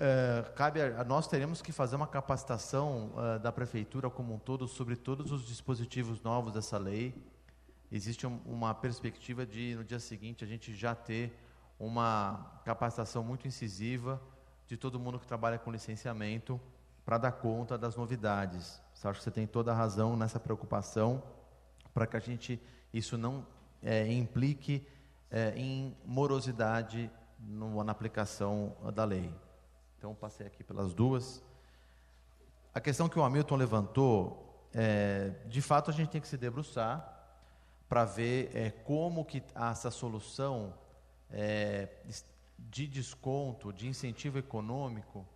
S8: nós teremos que fazer uma capacitação da Prefeitura como um todo sobre todos os dispositivos novos dessa lei. Existe uma perspectiva de, no dia seguinte, a gente já ter uma capacitação muito incisiva de todo mundo que trabalha com licenciamento para dar conta das novidades. Eu acho que você tem toda a razão nessa preocupação para que isso não implique em morosidade na aplicação da lei. Então, passei aqui pelas duas. A questão que o Hamilton levantou, de fato, a gente tem que se debruçar para ver como que essa solução de desconto, de incentivo econômico,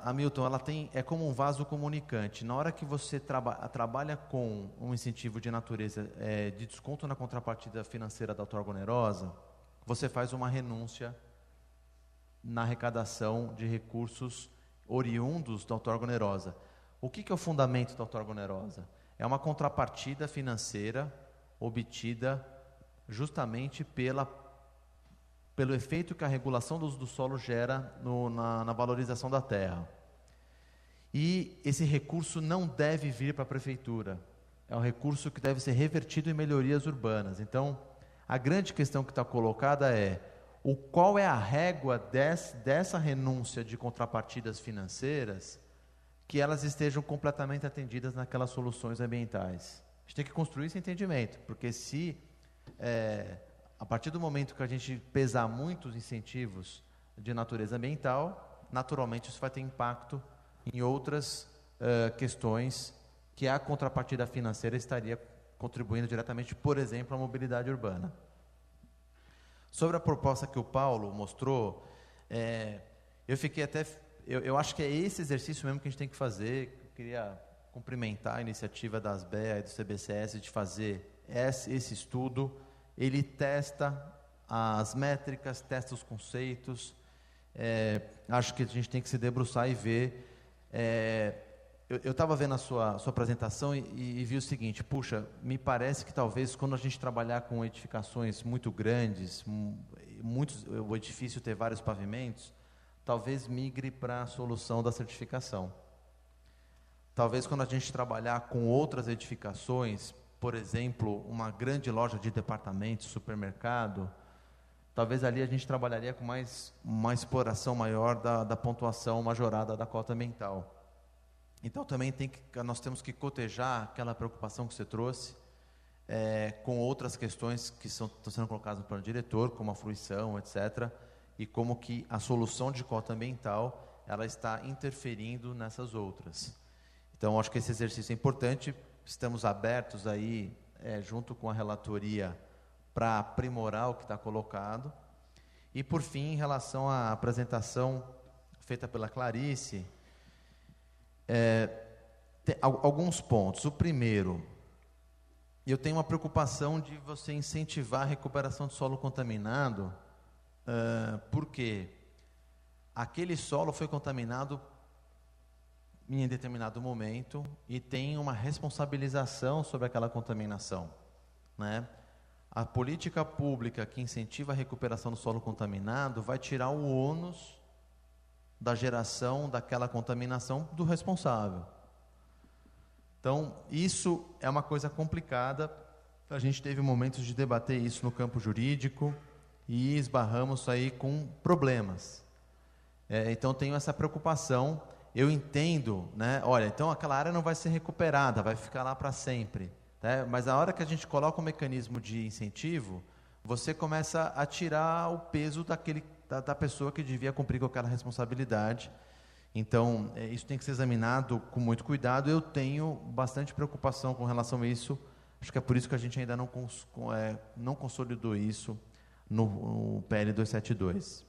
S8: Hamilton, é como um vaso comunicante. Na hora que você trabalha com um incentivo de natureza de desconto na contrapartida financeira da outorga onerosa, você faz uma renúncia na arrecadação de recursos oriundos da outorga onerosa. O que é o fundamento da outorga onerosa? É uma contrapartida financeira obtida justamente pelo efeito que a regulação do uso do solo gera na valorização da terra. E esse recurso não deve vir para a Prefeitura. É um recurso que deve ser revertido em melhorias urbanas. Então, a grande questão que está colocada é qual é a régua dessa renúncia de contrapartidas financeiras que elas estejam completamente atendidas naquelas soluções ambientais. A gente tem que construir esse entendimento, porque a partir do momento que a gente pesar muitos incentivos de natureza ambiental, naturalmente isso vai ter impacto em outras questões que a contrapartida financeira estaria contribuindo diretamente, por exemplo, à mobilidade urbana. Sobre a proposta que o Paulo mostrou, eu acho que é esse exercício mesmo que a gente tem que fazer. Eu queria cumprimentar a iniciativa das BEA e do CBCS de fazer esse estudo. Ele testa as métricas, testa os conceitos. Acho que a gente tem que se debruçar e ver. Eu estava vendo a sua apresentação e vi o seguinte: puxa, me parece que talvez quando a gente trabalhar com edificações muito grandes, o edifício ter vários pavimentos, talvez migre para a solução da certificação. Talvez quando a gente trabalhar com outras edificações, por exemplo, uma grande loja de departamentos, supermercado, talvez ali a gente trabalharia com uma exploração maior da pontuação majorada da cota ambiental. Então também nós temos que cotejar aquela preocupação que você trouxe com outras questões que estão sendo colocadas no plano diretor, como a fruição, etc., e como que a solução de cota ambiental ela está interferindo nessas outras. Então, acho que esse exercício é importante. Estamos abertos aí, junto com a relatoria, para aprimorar o que está colocado. E, por fim, em relação à apresentação feita pela Clarice, alguns pontos. O primeiro, eu tenho uma preocupação de você incentivar a recuperação de solo contaminado, porque aquele solo foi contaminado em determinado momento e tem uma responsabilização sobre aquela contaminação, né? A política pública que incentiva a recuperação do solo contaminado vai tirar o ônus da geração daquela contaminação do responsável. Então, isso é uma coisa complicada. A gente teve momentos de debater isso no campo jurídico e esbarramos aí com problemas. Então, tenho essa preocupação. Eu entendo, né? Olha, então aquela área não vai ser recuperada, vai ficar lá para sempre, né? Mas a hora que a gente coloca um mecanismo de incentivo, você começa a tirar o peso da pessoa que devia cumprir com aquela responsabilidade. Então, isso tem que ser examinado com muito cuidado. Eu tenho bastante preocupação com relação a isso. Acho que é por isso que a gente ainda não consolidou isso no PL 272.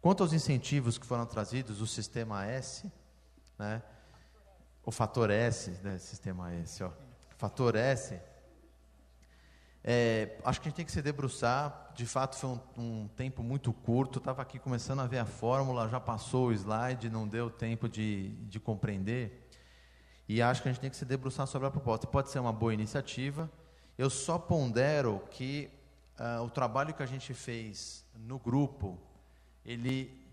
S8: Quanto aos incentivos que foram trazidos, o sistema S, né? O fator S, né? Sistema S, ó. Fator S, acho que a gente tem que se debruçar. De fato, foi um tempo muito curto. Estava aqui começando a ver a fórmula, já passou o slide, não deu tempo de compreender. E acho que a gente tem que se debruçar sobre a proposta. Pode ser uma boa iniciativa. Eu só pondero que o trabalho que a gente fez no grupo, ele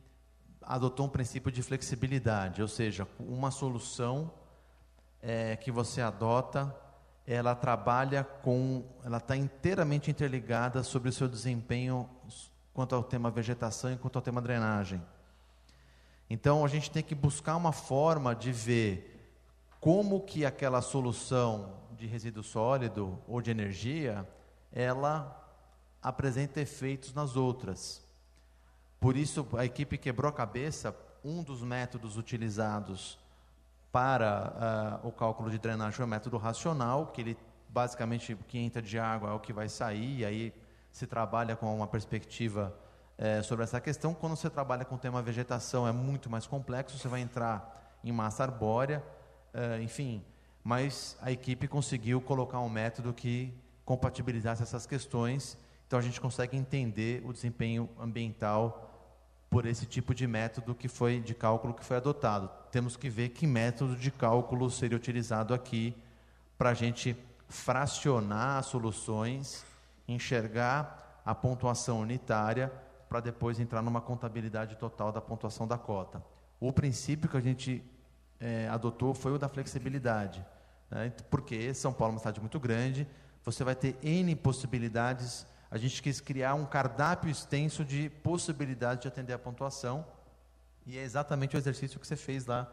S8: adotou um princípio de flexibilidade, ou seja, uma solução que você adota, ela está inteiramente interligada sobre o seu desempenho quanto ao tema vegetação e quanto ao tema drenagem. Então, a gente tem que buscar uma forma de ver como que aquela solução de resíduo sólido ou de energia, ela apresenta efeitos nas outras. Por isso, a equipe quebrou a cabeça. Um dos métodos utilizados para o cálculo de drenagem é o método racional, que ele basicamente, o que entra de água é o que vai sair, e aí se trabalha com uma perspectiva sobre essa questão. Quando você trabalha com o tema vegetação, é muito mais complexo, você vai entrar em massa arbórea, enfim, mas a equipe conseguiu colocar um método que compatibilizasse essas questões. Então a gente consegue entender o desempenho ambiental por esse tipo de método de cálculo que foi adotado. Temos que ver que método de cálculo seria utilizado aqui para a gente fracionar as soluções, enxergar a pontuação unitária para depois entrar numa contabilidade total da pontuação da cota. O princípio que a gente adotou foi o da flexibilidade, né? Porque São Paulo é uma cidade muito grande, você vai ter N possibilidades. A gente quis criar um cardápio extenso de possibilidades de atender a pontuação, e é exatamente o exercício que você fez lá.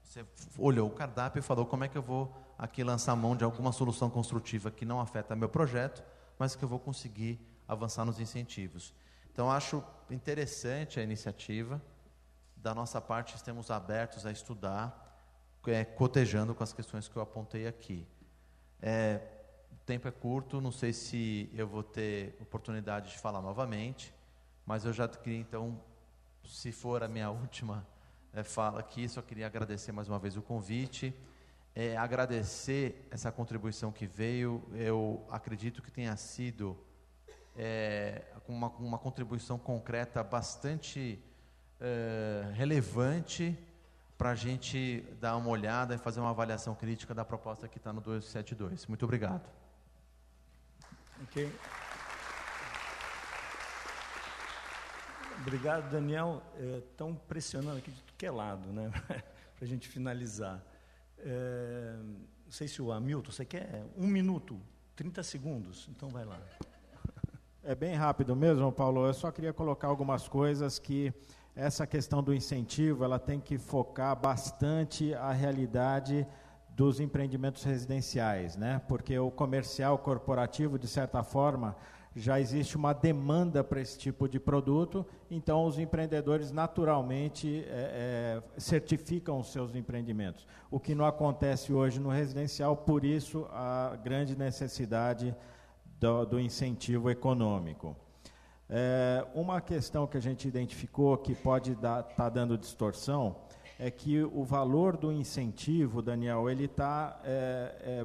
S8: Você olhou o cardápio e falou: como é que eu vou aqui lançar mão de alguma solução construtiva que não afeta meu projeto, mas que eu vou conseguir avançar nos incentivos. Então, acho interessante a iniciativa. Da nossa parte, estamos abertos a estudar, cotejando com as questões que eu apontei aqui. O tempo é curto, não sei se eu vou ter oportunidade de falar novamente, mas eu já queria, então, se for a minha última fala aqui, só queria agradecer mais uma vez o convite, agradecer essa contribuição que veio. Eu acredito que tenha sido uma contribuição concreta bastante relevante para a gente dar uma olhada e fazer uma avaliação crítica da proposta que está no 272. Muito obrigado.
S2: Ok. Obrigado, Daniel. Estão pressionando aqui de tudo que é lado, né? Para a gente finalizar. Não sei se o Hamilton, você quer 1 minuto, 30 segundos, então vai lá.
S5: É bem rápido mesmo, Paulo. Eu só queria colocar algumas coisas que essa questão do incentivo, ela tem que focar bastante a realidade dos empreendimentos residenciais, né? Porque o comercial corporativo, de certa forma, já existe uma demanda para esse tipo de produto, então os empreendedores naturalmente certificam os seus empreendimentos, o que não acontece hoje no residencial, por isso a grande necessidade do incentivo econômico. Uma questão que a gente identificou que pode estar dando distorção é que o valor do incentivo, Daniel, ele está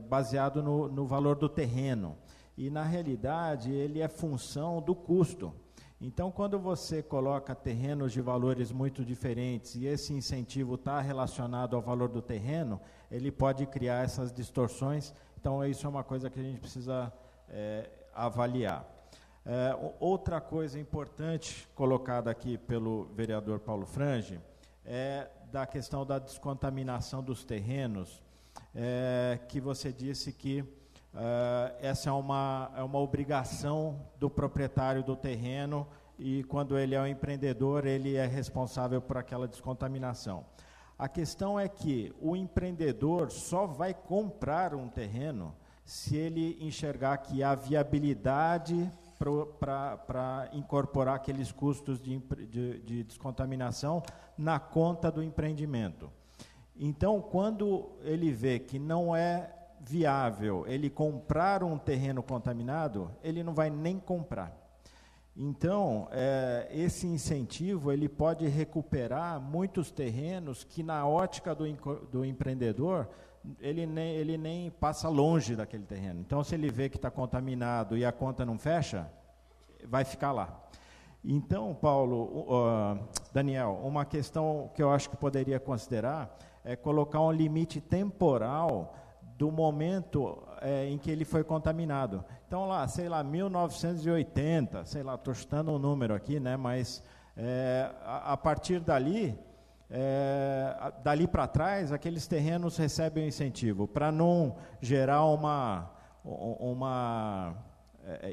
S5: baseado no valor do terreno. E, na realidade, ele é função do custo. Então, quando você coloca terrenos de valores muito diferentes e esse incentivo está relacionado ao valor do terreno, ele pode criar essas distorções. Então, isso é uma coisa que a gente precisa avaliar. Outra coisa importante colocada aqui pelo vereador Paulo Frange é da questão da descontaminação dos terrenos, que você disse que essa é uma obrigação do proprietário do terreno, e quando ele é um empreendedor, ele é responsável por aquela descontaminação. A questão é que o empreendedor só vai comprar um terreno se ele enxergar que há viabilidade para incorporar aqueles custos de descontaminação na conta do empreendimento. Então, quando ele vê que não é viável ele comprar um terreno contaminado, ele não vai nem comprar. Então, esse incentivo ele pode recuperar muitos terrenos que, na ótica do empreendedor, ele nem passa longe daquele terreno. Então, se ele vê que está contaminado e a conta não fecha, vai ficar lá. Então, Daniel, uma questão que eu acho que poderia considerar é colocar um limite temporal do momento em que ele foi contaminado. Então, lá, sei lá, 1980, sei lá, estou chutando um número aqui, né, mas a partir dali para trás, aqueles terrenos recebem um incentivo, para não gerar uma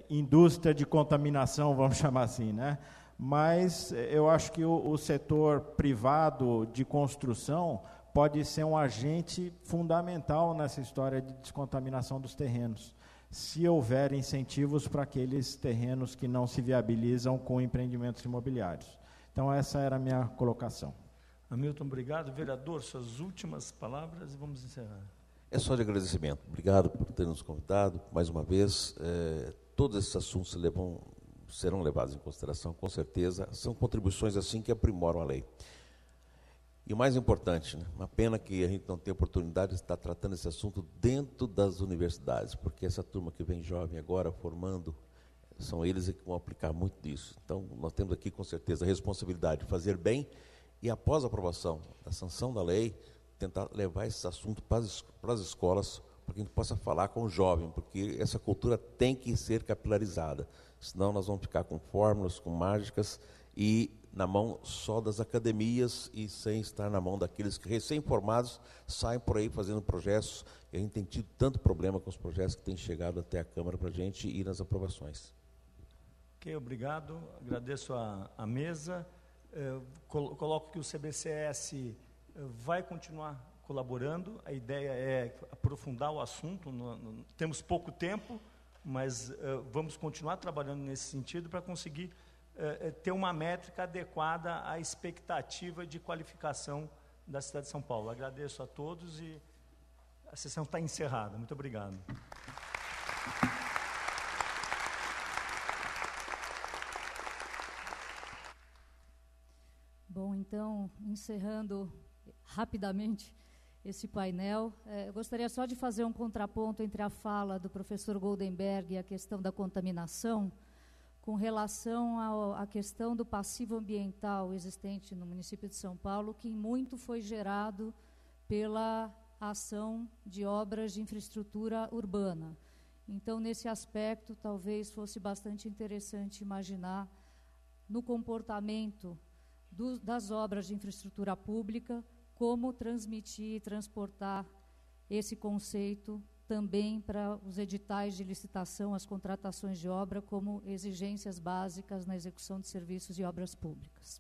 S5: indústria de contaminação, vamos chamar assim, né? Mas eu acho que o setor privado de construção pode ser um agente fundamental nessa história de descontaminação dos terrenos, se houver incentivos para aqueles terrenos que não se viabilizam com empreendimentos imobiliários. Então, essa era a minha colocação.
S9: Hamilton, obrigado. Vereador, suas últimas palavras e vamos encerrar.
S4: É só de agradecimento. Obrigado por ter nos convidado mais uma vez. Todos esses assuntos serão levados em consideração, com certeza. São contribuições assim que aprimoram a lei. E o mais importante, né, uma pena que a gente não tenha oportunidade de estar tratando esse assunto dentro das universidades, porque essa turma que vem jovem agora, formando, são eles que vão aplicar muito disso. Então, nós temos aqui, com certeza, a responsabilidade de fazer bem e, após a aprovação da sanção da lei, tentar levar esse assunto para as escolas, para que a gente possa falar com o jovem, porque essa cultura tem que ser capilarizada, senão nós vamos ficar com fórmulas, com mágicas, e na mão só das academias e sem estar na mão daqueles que, recém-formados, saem por aí fazendo projetos, e a gente tem tido tanto problema com os projetos que têm chegado até a Câmara para a gente ir nas aprovações.
S9: Ok, obrigado. Agradeço a mesa. Coloco que o CBCS vai continuar colaborando. A ideia é aprofundar o assunto. Temos pouco tempo, mas vamos continuar trabalhando nesse sentido para conseguir ter uma métrica adequada à expectativa de qualificação da cidade de São Paulo. Agradeço a todos e a sessão está encerrada. Muito obrigado.
S1: Bom, então, encerrando rapidamente esse painel, eu gostaria só de fazer um contraponto entre a fala do professor Goldenberg e a questão da contaminação, com relação à questão do passivo ambiental existente no município de São Paulo, que muito foi gerado pela ação de obras de infraestrutura urbana. Então, nesse aspecto, talvez fosse bastante interessante imaginar no comportamento das obras de infraestrutura pública, como transmitir e transportar esse conceito também para os editais de licitação, as contratações de obra, como exigências básicas na execução de serviços e obras públicas.